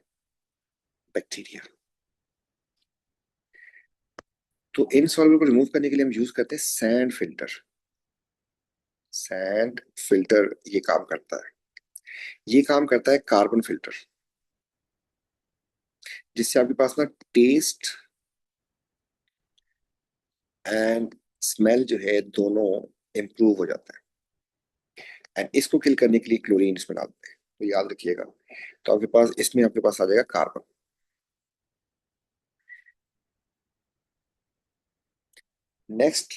बैक्टीरिया। तो इनसॉल्युबल को रिमूव करने के लिए हम यूज करते हैं सैंड फिल्टर। सैंड फिल्टर ये काम करता है। ये काम करता है कार्बन फिल्टर, जिससे आपके पास ना टेस्ट एंड स्मेल जो है दोनों इंप्रूव हो जाता है। एंड इसको किल करने के लिए क्लोरीन इसमें डालते हैं, तो याद रखिएगा। तो आपके पास इसमें आपके पास आ जाएगा carbon. Next,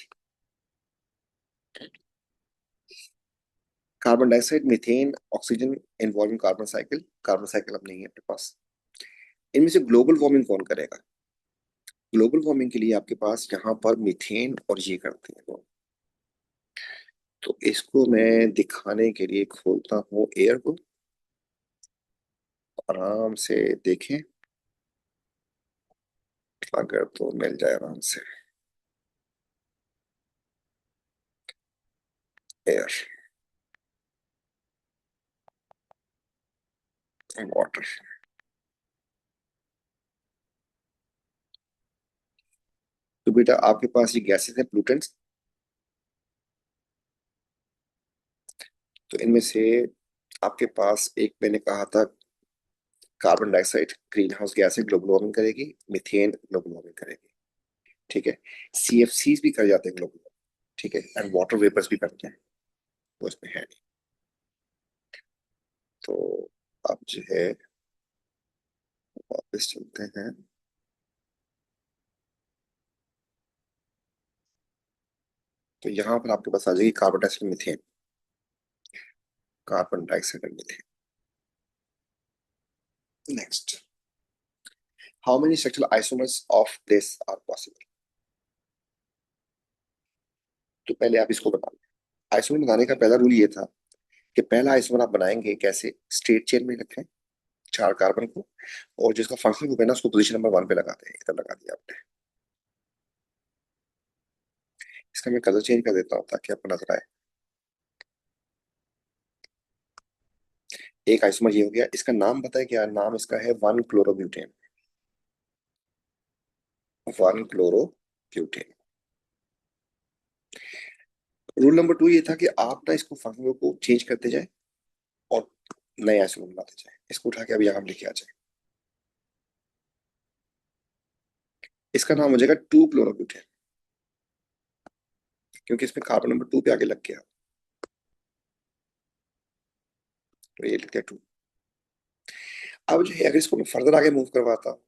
carbon dioxide, methane, oxygen involving carbon cycle. Carbon cycle अब नहीं है आपके पास। इनमें से ग्लोबल वार्मिंग कौन करेगा? ग्लोबल वार्मिंग के लिए आपके पास यहाँ पर मीथेन और ये करते हैं लोग। तो इसको मैं दिखाने के लिए खोलता हूँ एयर को, आराम से देखें, अगर तो मिल जाए आराम से। Air, water. तो बेटा आपके पास ये गैसेस हैं, पोल्यूटेंट्स। तो इनमें से आपके पास एक मैंने कहा था, carbon dioxide green house gas है, ग्लोबल वार्मिंग करेगी। मीथेन ग्लोबल वार्मिंग करेगी। ठीक है। सीएफसीज भी कर जाते हैं ग्लोबल वार्मिंग। ठीक है। एंड वाटर वेपर्स भी करते हैं, वो इसमें है नहीं। तो अब जो है वापस चलते हैं। तो यहाँ पर आपके पास आ जाएगी carbon dioxide, methane, carbon dioxide और methane. Next, how many structural isomers of this are possible. तो पहले आप इसको बता लें। आइसोमर बनाने का पहला रूल ये था कि पहला आइसोमर आप बनाएंगे कैसे, स्ट्रेट चेन में रखें चार कार्बन को, और जिसका फंक्शनल ग्रुप है ना उसको पोजीशन नंबर वन पे लगा दें। इधर लगा दिया आपने। इसका मैं कलर चेंज कर देता हूँ ताकि आपको नजर आए। एक आइसोमर ये हो गया। इसका नाम बताए, क्या नाम इसका है? One chlorobutane. One chlorobutane. Rule number two ये था कि आप ना इसको फंक्शनल को चेंज करते जाए और नए आइसोमर बनाते जाए। इसको उठा के अभी यहाँ लिखे आ जाए। इसका नाम हो जाएगा टू क्लोरोब्यूटेन, क्योंकि इसमें कार्बन नंबर टू पे आगे लग गया। तो ये लिखते हैं 2। अब जो है अगर इसको मैं फर्दर आगे मूव करवाता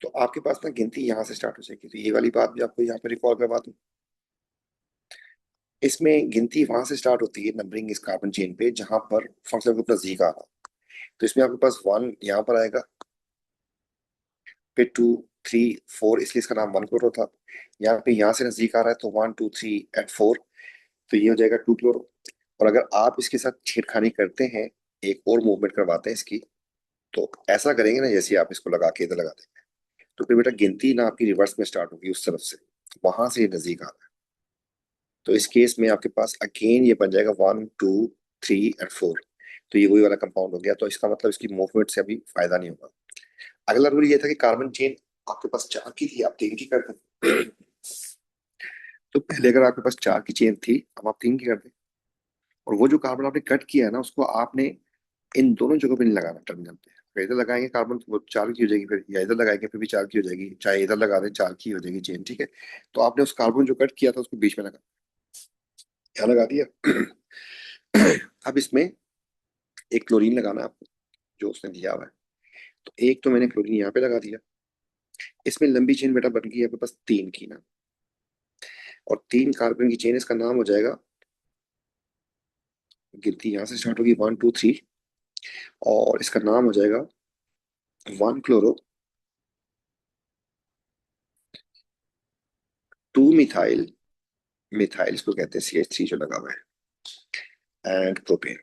तो आपके पास ना गिनती यहाँ से स्टार्ट हो जाएगी। तो ये वाली बात भी आपको यहाँ पे रिकॉल करवा दूं। इसमें गिनती वहां से स्टार्ट होती है नंबरिंग इस कार्बन चेन पे जहां पर फंक्शन ग्रुप नजदीक आ रहा। तो इसमें आपके पास 1 यहाँ पर आएगा, फिर 2 3 4, इसलिए इसका नाम 1 क्लोरो था। यहाँ पे यहाँ से नजदीक आ रहा है तो 1 2 3 एंड 4, तो ये हो जाएगा 2 क्लोरो। और अगर आप इसके साथ छेड़खानी करते हैं, एक और मूवमेंट करवाते हैं इसकी, तो ऐसा करेंगे ना जैसे आप इसको लगा के इधर लगा देंगे, तो फिर बेटा गिनती ना आपकी रिवर्स में स्टार्ट होगी उस तरफ से, वहां से ये नजदीक आ रहा है। तो इस केस में आपके पास अगेन ये बन जाएगा 1 2 3 एंड 4। तो ये वही वाला कंपाउंड हो गया। तो इसका मतलब इसकी मूवमेंट से अभी फायदा नहीं होगा। अगला रूल ये था कि कार्बन चेन आपके पास 4 की थी, आप 3 की कर दें। तो पहले अगर आपके पास 4 की चेन थी, अब आप 3 की कर दें। और वो जो कार्बन आपने कट किया है ना, उसको आपने इन दोनों जगहों पे नहीं लगाना टर्मिनल पे। अगर इधर लगाएंगे कार्बन तो वो 4 की हो जाएगी, फिर या इधर लगाएंगे फिर भी 4 की हो जाएगी, चाहे इधर लगा दें 4 की हो जाएगी चेन, ठीक है। तो आपने उस कार्बन जो कट किया था उसको बीच में लगा, यहाँ लगा दिया। अब इसमें एक क्लोरीन लगाना है आपको जो उसने दिया हुआ है। तो एक तो मैंने क्लोरीन यहाँ पे लगा दिया। इसमें लंबी चेन बेटा बन गई है आपके पास 3 की ना, और 3 कार्बन की चेन, इसका नाम हो जाएगा, गिनती यहाँ से स्टार्ट होगी 1 2 3, और इसका नाम हो जाएगा 1 क्लोरो 2 मिथाइल, मिथाइल इसको कहते हैं CH3 जो लगा हुआ है, एंड प्रोपेन।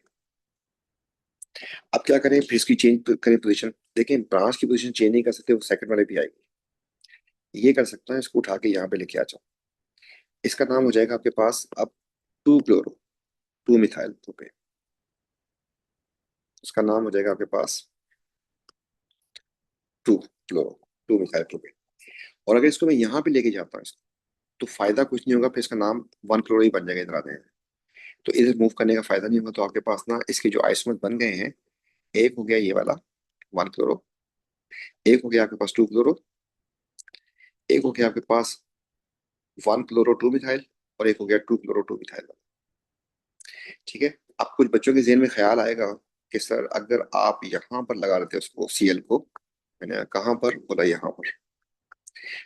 अब क्या करें, फिर इसकी चेंज करें पोजीशन। देखें ब्रांच की पोजीशन चेंज नहीं कर सकते, वो सेकंड वाले भी आएगी। ये कर सकता है, इसको उठा के यहाँ पे लेके आ जाओ। इसका नाम हो जाएगा आपके पास अब 2 क्लोरो 2 मिथाइल प्रोपेन। इसका नाम हो जाएगा आपके पास 2 क्लोरो 2 मिथाइल प्रोपेन। और अगर इसको मैं यहाँ पे लेके जाता हूँ तो फायदा कुछ नहीं होगा, फिर इसका नाम 1 क्लोरो ही बन जाएगा इधर आने में। तो इधर मूव करने का फायदा नहीं होगा। तो आपके पास ना इसके जो आइसोमर बन गए हैं, एक हो गया ये वाला 1 क्लोरो, एक हो गया आपके पास 2 क्लोरो, एक हो गया आपके पास 1 क्लोरो 2 मिथाइल, और एक हो गया 2 क्लोरो 2 मिथाइल। ठीक है। अब कुछ बच्चों के जेहन में ख्याल आएगा कि सर अगर आप यहाँ पर लगा लेते उसको Cl को, मैंने कहाँ पर बोला, यहाँ पर।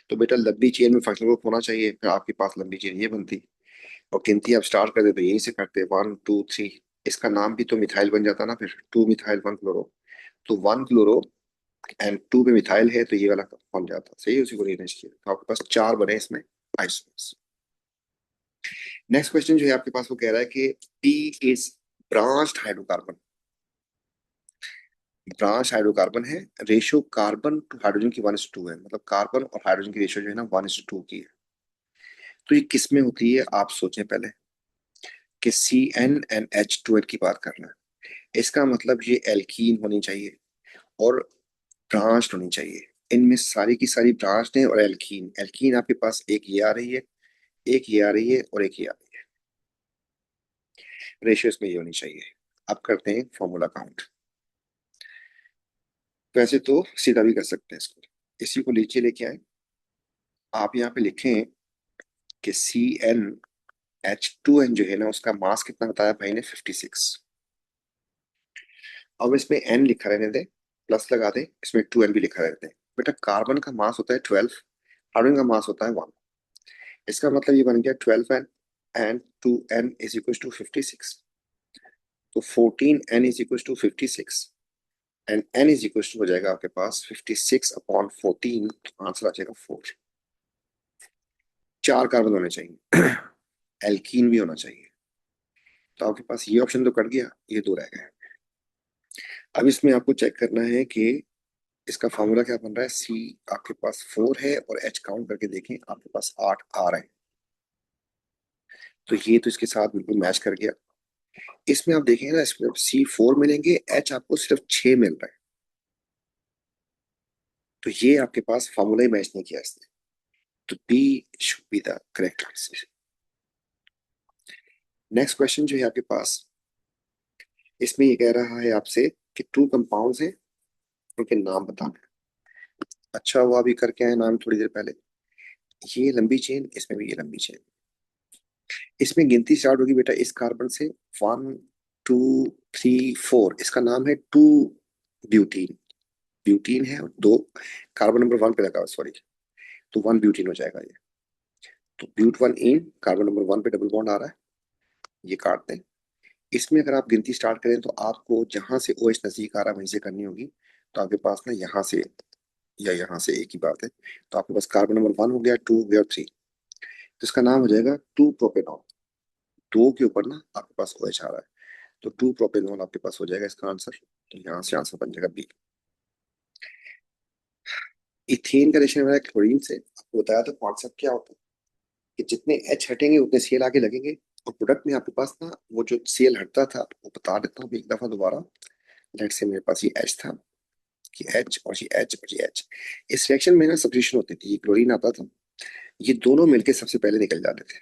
तो बेटा लंबी चेन में फंक्शनल ग्रुप होना चाहिए, फिर आपके पास लंबी चेन ये बनती। और गिनती आप स्टार्ट कर दे तो यहीं से करते 1 2 3, इसका नाम भी तो मिथाइल बन जाता ना, फिर 2 मिथाइल 1 क्लोरो। तो 1 क्लोरो एंड 2 पे मिथाइल है, तो ये वाला बन जाता। सही है, उसी को रीअरेंज किया तो आपके पास 4 बने इसमें आइसोमर्स। नेक्स्ट क्वेश्चन जो है आपके पास वो कह रहा है कि P is branched hydrocarbon. Branch hydrocarbon है, रेशियो कार्बन टू हाइड्रोजन की 1:2 है, मतलब कार्बन और हाइड्रोजन की रेशियो जो है ना 1:2 की है। तो ये किस में होती है आप सोचें पहले, कि CN and H2N की बात करना है। इसका मतलब ये एल्कीन होनी चाहिए और ब्रांच होनी चाहिए। इनमें सारी की सारी ब्रांच है और एल्कीन, एल्कीन आपके पास एक ये आ रही है, एक ये आ रही है और एक ये आ रही है। रेशियो इसमें ये होनी चाहिए। अब करते हैं फॉर्मूला काउंट। वैसे तो सीधा भी कर सकते हैं इसको, इसी को नीचे लेके आए। आप यहाँ पे लिखें कि CnH2n जो है ना उसका मास कितना बताया भाई ने, 56। अब इसमें n लिखा रहने दें, प्लस लगा दें, इसमें 2n भी लिखा रहने दें। बेटा कार्बन का मास होता है 12, हाइड्रोजन का मास होता है 1। इसका मतलब ये बन गया 12n and 2n is equal to 56। तो 14n is equal to 56 and n is equal to हो जाएगा आपके पास 56/14। तो आंसर आ जाएगा 4। 4 कार्बन होने चाहिए, एल्कीन भी होना चाहिए। तो आपके पास ये ऑप्शन तो कट गया, ये 2 रह गए। अब इसमें आपको चेक करना है कि इसका फॉर्मूला क्या बन रहा है। सी आपके पास 4 है और एच काउंट करके देखें आपके पास 8 आ रहे हैं। तो ये तो इसके साथ बिल्कुल मैच कर गया। इसमें आप देखेंगे ना, इसमें C4 मिलेंगे, एच आपको सिर्फ 6 मिल रहा है। तो ये आपके पास फॉर्मूला ही मैच नहीं किया इसने। तो B should be the correct answer. Next question जो है आपके पास, इसमें ये कह रहा है आपसे कि 2 कंपाउंड्स हैं, उनके नाम बताना है। अच्छा हुआ अभी करके आए नाम थोड़ी देर पहले। ये लंबी चेन, इसमें भी ये लंबी चेन। इसमें गिनती स्टार्ट होगी बेटा इस कार्बन से 1 2 3 4, इसका नाम है 2 ब्यूटीन। ब्यूटीन है और 2 कार्बन नंबर 1 पे लगा हुआ, सॉरी, तो 1 ब्यूटीन हो जाएगा ये। तो ब्यूट 1 इन, कार्बन नंबर 1 पे डबल बॉन्ड आ रहा है, ये काट दें। इसमें अगर आप गिनती स्टार्ट करें तो आपको जहां से OH नजदीक आ रहा है वहीं से करनी होगी। तो आपके पास ना यहाँ से या यहाँ से एक ही बात है। तो आपके पास कार्बन नंबर 1 हो गया, 2 हो गया, 3। तो इसका नाम हो जाएगा 2 प्रोपेनॉल। 2 के ऊपर ना आपके पास OH आ रहा है, तो 2 प्रोपेनॉल आपके पास हो जाएगा इसका आंसर। तो यहाँ से आंसर बन जाएगा बी। इथेन का रिएक्शन है क्लोरीन से, आपको बताया था कॉन्सेप्ट क्या होता है कि जितने H हटेंगे उतने Cl आगे लगेंगे। और प्रोडक्ट में आपके पास ना वो जो Cl हटता था वो बता देता हूँ एक दफा दोबारा। लेट से मेरे पास ये H था, कि H और ये H और ये H, इस रिएक्शन में ना सब्स्टिट्यूशन होती थी, ये क्लोरीन आता था, ये दोनों मिलके सबसे पहले निकल जाते थे।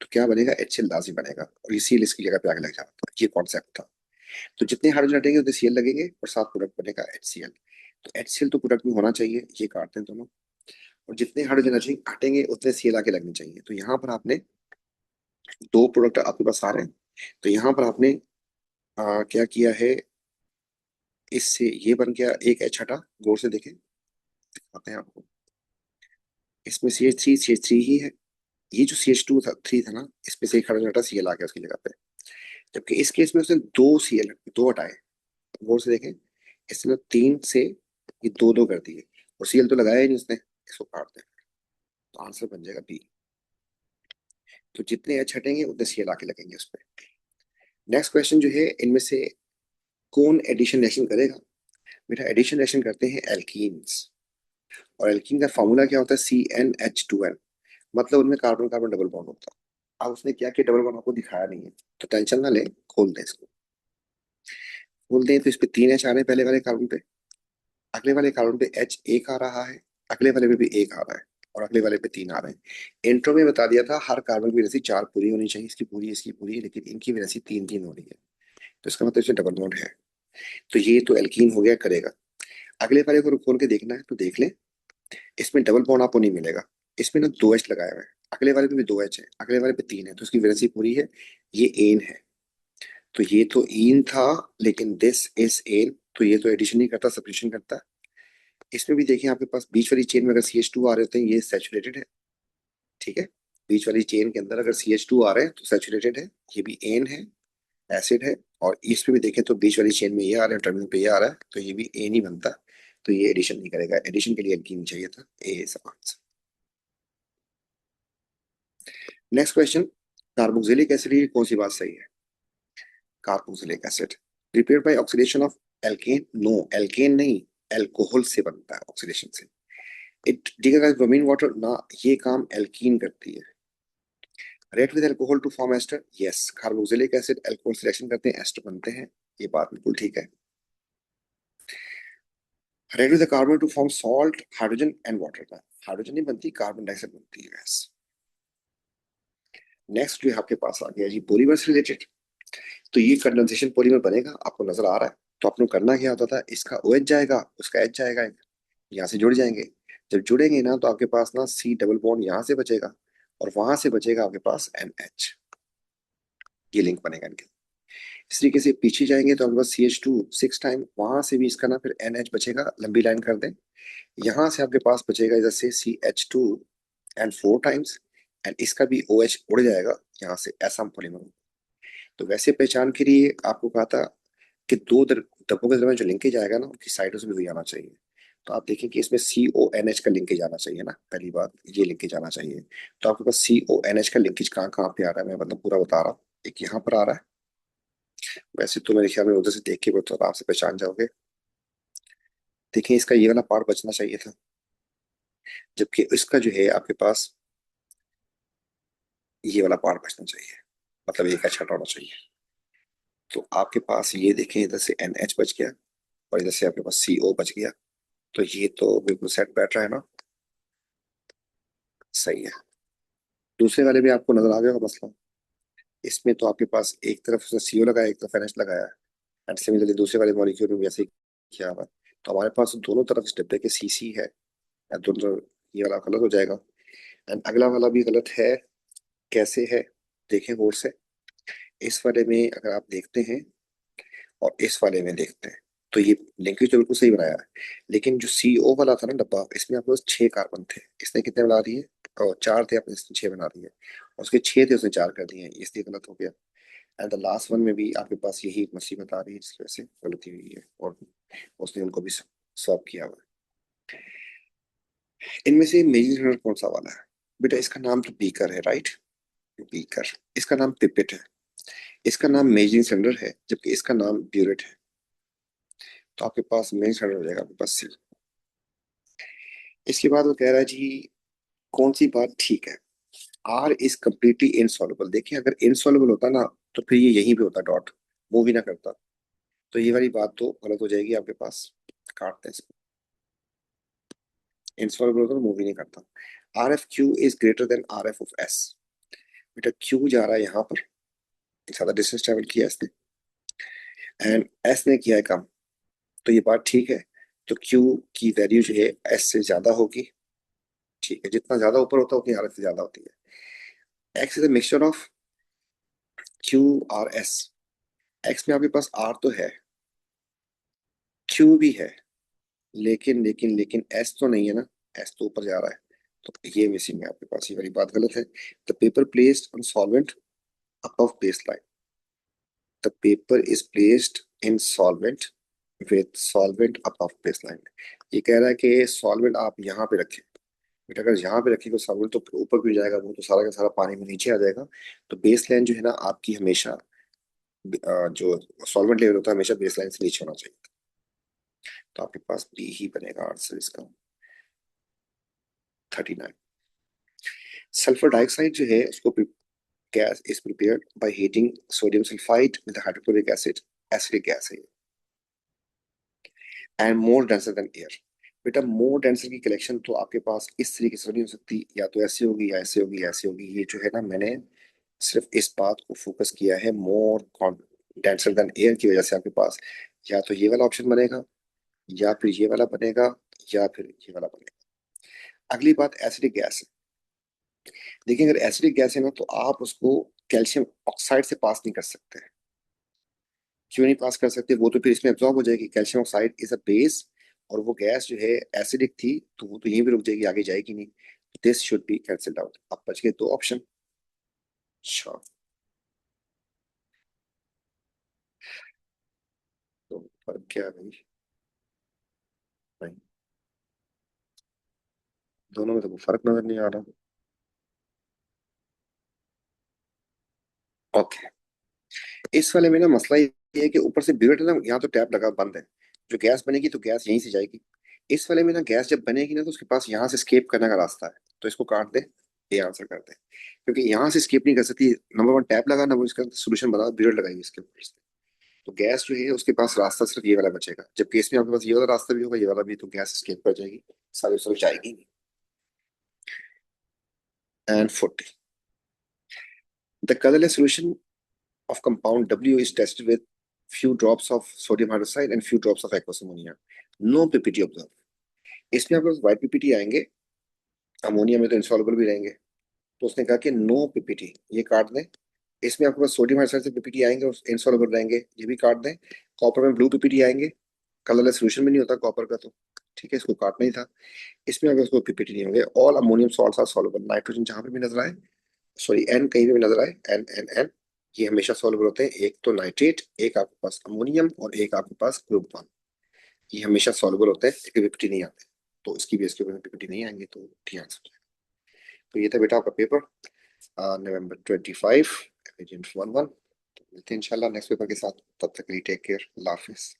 तो क्या बनेगा, HCl लाजमी बनेगा, और ये Cl इसकी जगह पे आगे लग जाता था, ये कॉन्सेप्ट था। तो जितने हाइड्रोजन हटेंगे उतने Cl लगेंगे और साथ प्रोडक्ट बनेगा HCl। तो HCl तो प्रोडक्ट में होना चाहिए, ये काटते हैं दोनों। और जितने हाइड्रोजन हटेंगे उतने Cl आगे लगने चाहिए। तो यहाँ पर आपने 2 प्रोडक्ट आपके पास आ रहे हैं, तो यहाँ पर आपने क्या किया है, इससे ये बन गया, एक H हटा, गौर से देखें, दिखाते हैं आपको। इसमें CH3 ही है, ये जो CH2 था, 3 था ना, इसमें से एक हाइड्रोजन हटा, Cl आ गया उसकी जगह पे। जबकि इस केस में उसने 2 Cl, 2 हटाए, गौर से देखें, इसने 3 से ये 2 2 कर दिए, और Cl तो लगाया ही नहीं उसने, इसको काट दें। तो आंसर बन जाएगा बी। तो जितने H हटेंगे उतने Cl आके लगेंगे उस पर। नेक्स्ट क्वेश्चन जो है, इनमें से कौन एडिशन रिएक्शन करेगा। बेटा एडिशन रिएक्शन करते हैं एल्कीन्स, और एल्कीन का फॉर्मूला क्या होता है, CnH2n, मतलब उनमें कार्बन कार्बन डबल बॉन्ड होता है। अब उसने क्या किया, डबल बॉन्ड आपको दिखाया नहीं है, तो टेंशन ना ले, खोल दें इसको। खोल दें तो इस पे 3 H आ रहे हैं पहले वाले कार्बन पे, अगले वाले कार्बन पे H एक आ रहा है, अगले वाले पे भी एक आ रहा है, और अगले वाले पे 3 आ रहे हैं। इंट्रो में बता दिया था हर कार्बन की वैलेंसी 4 पूरी होनी चाहिए, इसकी पूरी, इसकी पूरी, लेकिन इनकी वैलेंसी 3 3 हो रही है, तो इसका मतलब इसमें डबल बॉन्ड है। तो ये तो एल्कीन हो गया, करेगा। अगले वाले को खोल के देखना है तो देख ले, इसमें डबल बॉन्ड आपको नहीं मिलेगा, इसमें ना 2 H लगाया हुआ है, अगले वाले पे भी 2 H है, अगले वाले पे 3 है, तो उसकी वैलेंसी पूरी है। ये एन है, तो ये तो इन था, लेकिन दिस इज एन, तो ये तो एडिशन नहीं करता, सब्स्टिट्यूशन करता है। इसमें भी देखिए आपके पास बीच वाली चेन में अगर CH2 आ रहे होते हैं, ये सैचुरेटेड है, ठीक है। बीच वाली चेन के अंदर अगर CH2 आ रहे हैं तो सैचुरेटेड है, ये भी एन है, एसिड है। और इसमें भी देखें तो बीच वाली चेन में ये आ रहा है, टर्मिनल पे ये आ रहा है, तो ये भी एन ही बनता है। तो ये एडिशन नहीं करेगा, एडिशन के लिए एल्कीन चाहिए था, A is answer. Next question, carboxylic acid की कौन सी बात सही है। Carboxylic acid prepared by oxidation of alkane, no alkane नहीं, एल्कोहल से बनता है ऑक्सीडेशन से। इट डिग्रेड्स ब्रोमीन वाटर ना, ये काम एल्कीन करती है। React with alcohol to form ester, yes, carboxylic acid alcohol से रिएक्शन करते हैं, एस्टर बनते हैं, ये बात बिल्कुल ठीक है। React with carbon to form salt, hydrogen and water का, हाइड्रोजन नहीं बनती, कार्बन डाइऑक्साइड बनती है गैस। नेक्स्ट जो आपके पास आ गया जी पॉलीमर से रिलेटेड, तो ये कंडेंसेशन पॉलीमर बनेगा, आपको नजर आ रहा है। तो आपने करना क्या होता था, इसका OH जाएगा, उसका H जाएगा, यहाँ से जुड़ जाएंगे। जब जुड़ेंगे ना तो आपके पास ना C डबल बॉन्ड यहाँ से बचेगा, और वहां से बचेगा आपके पास NH, ये लिंक बनेगा इनके। इस तरीके से पीछे जाएंगे तो आपके पास CH2 6 टाइम, वहां से भी इसका ना फिर NH बचेगा, लंबी लाइन कर दें। यहाँ से आपके पास बचेगा इधर से CH2 एंड 4 टाइम्स, एंड इसका भी OH उड़ जाएगा यहाँ से, ऐसा हम पॉलीमर। तो वैसे पहचान के लिए आपको कहा था कि डब्बों के दरमियान जो लिंकेज आएगा ना उनकी साइडों से भी वही आना चाहिए। तो आप देखें कि इसमें CONH का लिंकेज आना चाहिए ना, पहली बात ये लिंकेज आना चाहिए। तो आपके पास CONH का लिंकेज कहाँ कहाँ पे आ रहा है, मैं मतलब पूरा बता रहा हूँ। एक यहाँ पर आ रहा है, वैसे तो मेरे ख्याल में उधर से देख के तो आराम से पहचान जाओगे। देखिए इसका ये वाला पार्ट बचना चाहिए था, जबकि इसका जो है आपके पास ये वाला पार्ट बचना चाहिए, मतलब एक अच्छा होना चाहिए। तो आपके पास ये देखें, इधर से NH बच गया, और इधर से आपके पास CO बच गया, तो ये तो बिल्कुल सेट बैठ रहा है ना, सही है। दूसरे वाले भी आपको नजर आ गया होगा मसला, इसमें तो आपके पास एक तरफ उसने CO लगाया, एक तरफ NH लगाया, एंड सिमिलरली दूसरे वाले मॉलिक्यूल में भी ऐसे ही किया हुआ है। तो हमारे पास दोनों तरफ इस डब्बे के CC है, या दोनों तरफ ये वाला गलत हो जाएगा, एंड अगला वाला भी गलत है। कैसे है, देखें गौर से। इस वाले में अगर आप देखते हैं और इस वाले में देखते हैं। तो ये लिंकेज तो बिल्कुल सही बनाया है, लेकिन जो CO वाला था ना डब्बा, इसमें आपके पास 6 कार्बन थे, इसने कितने बना दिए? और 4 थे, आपने इसने 6 बना दिए, और उसके 6 थे उसने 4 कर दिए, इसलिए गलत हो गया। एंड द लास्ट वन में भी आपके पास यही एक मुसीबत आ रही है जिसकी वजह से गलती हुई है, और उसने उनको भी सॉल्व किया हुआ है। इनमें से मेजर कौन सा वाला है? बेटा इसका नाम तो बीकर है, राइट? बीकर। इसका नाम पिपेट है। इसका नाम मेजरिंग सिलेंडर है, जबकि इसका नाम ब्यूरेट है। तो आपके पास मेजरिंग सिलेंडर हो जाएगा आपके पास C। इसके बाद वो कह रहा है जी कौन सी बात ठीक है? R is completely insoluble. देखिए अगर इनसॉल्युबल होता ना तो फिर ये यहीं पे होता, डॉट मूव ही ना करता। तो ये वाली बात तो गलत हो जाएगी आपके पास, काटते हैं इसको। इनसॉल्युबल होता तो मूव ही नहीं करता। RFQ is greater than RF of S। बेटा Q जा रहा है यहाँ पर, ज्यादा डिस्टेंस ट्रेवल किया इसने, एंड S ने किया है कम। तो ये बात ठीक है। तो Q की वैल्यू जो है S से ज्यादा होगी। ठीक है, जितना ज्यादा ऊपर होता है उतनी RF से ज्यादा होती है। X is a mixture of Q R S। X में आपके पास R तो है, Q भी है, लेकिन S तो नहीं है ना, S तो ऊपर जा रहा है। तो ये मिसिंग है आपके पास, ये वाली बात गलत है। The paper placed on solvent above baseline। The paper is placed in solvent with solvent above baseline। ये कह रहा है कि सॉल्वेंट आप यहाँ पे रखें। बेटा अगर यहाँ पे रखेंगे सॉल्वेंट तो ऊपर भी जाएगा, वो तो सारा का सारा पानी में नीचे आ जाएगा। तो बेस लाइन जो है ना आपकी हमेशा जो सॉल्वेंट लेवल होता है हमेशा बेस लाइन से नीचे होना चाहिए। तो आपके पास B ही बनेगा आंसर इसका, 39। सल्फर डाइऑक्साइड जो है उसको gas is prepared by heating sodium sulphide with hydrochloric acid. Acidic gas है and more denser than air. बेटा मोर डेंसर की कलेक्शन तो आपके पास इस तरीके से नहीं हो सकती, या तो ऐसी होगी या ऐसी होगी या ऐसी होगी। ये जो है ना मैंने सिर्फ इस बात को फोकस किया है, मोर डेंसर देन एयर की वजह से आपके पास या तो ये वाला ऑप्शन बनेगा, या फिर ये वाला बनेगा, या फिर ये वाला बनेगा। अगली बात एसिडिक गैस है। देखिए अगर एसिडिक गैस है ना तो आप उसको कैल्शियम ऑक्साइड से पास नहीं कर सकते। क्यों नहीं पास कर सकते? वो तो फिर इसमें एब्जॉर्ब हो जाएगी। Calcium oxide is a base, और वो गैस जो है एसिडिक थी तो वो तो यहीं पे रुक जाएगी, आगे जाएगी नहीं। This should be cancelled out. अब बच गए 2 ऑप्शन। श्योर। तो फर्क क्या है भाई? नहीं, दोनों में तो कोई फर्क नजर नहीं आ रहा। ओके, इस वाले में ना मसला ये है कि ऊपर से ब्यूरेट है ना, यहाँ तो टैप लगा बंद है। जो गैस बनेगी तो गैस यहीं से जाएगी। इस वाले में ना गैस जब बनेगी ना तो उसके पास यहाँ से स्केप करने का रास्ता है। तो इसको काट दे, ये आंसर कर दे, क्योंकि यहाँ से स्केप नहीं कर सकती। नंबर 1 टैप लगा, नंबर इसका सोल्यूशन बना, ब्यूरेट लगाएगी इसके ऊपर से। तो गैस जो है उसके पास रास्ता सिर्फ ये वाला बचेगा, जबकि इसमें आपके पास ये वाला रास्ता भी होगा, ये वाला भी, तो गैस स्केप कर जाएगी, सारी उसमें जाएगी नहीं। And 40, the colourless solution of compound W is tested with few drops of sodium hydroxide and few drops of aqueous ammonia. No PPT observed। इसमें आपके पास white PPT आएंगे, अमोनिया में तो इंसॉल्युबल भी रहेंगे। तो उसने कहा कि नो PPT, ये काट दें। इसमें आपके पास सोडियम हाइड्रोक्साइड से PPT आएंगे और इंसॉल्युबल रहेंगे, ये भी काट दें। कॉपर में ब्लू PPT आएंगे, कलरलेस सोल्यूशन में नहीं होता कॉपर का, तो ठीक है इसको काटना ही था। इसमें अगर उसको PPT नहीं होंगे। All ammonium salts are soluble. Nitrogen जहां पे भी नजर आए, सॉरी एन कहीं पे भी नजर आए, एन एन एन, ये हमेशा सॉल्युबल होते हैं। एक तो नाइट्रेट, एक आपके पास अमोनियम, और एक आपके पास ग्रुप 1, ये हमेशा सॉल्युबल होते हैं, इसके PPT नहीं आते। तो इसकी बेस के ऊपर PPT नहीं आएंगे, तो ठीक आंसर हो जाएगा। तो ये था बेटा आपका पेपर November 25 एजेंट 11। मिलते हैं इंशाल्लाह नेक्स्ट पेपर के साथ, तब तक के लिए टेक केयर, अल्लाह हाफिज।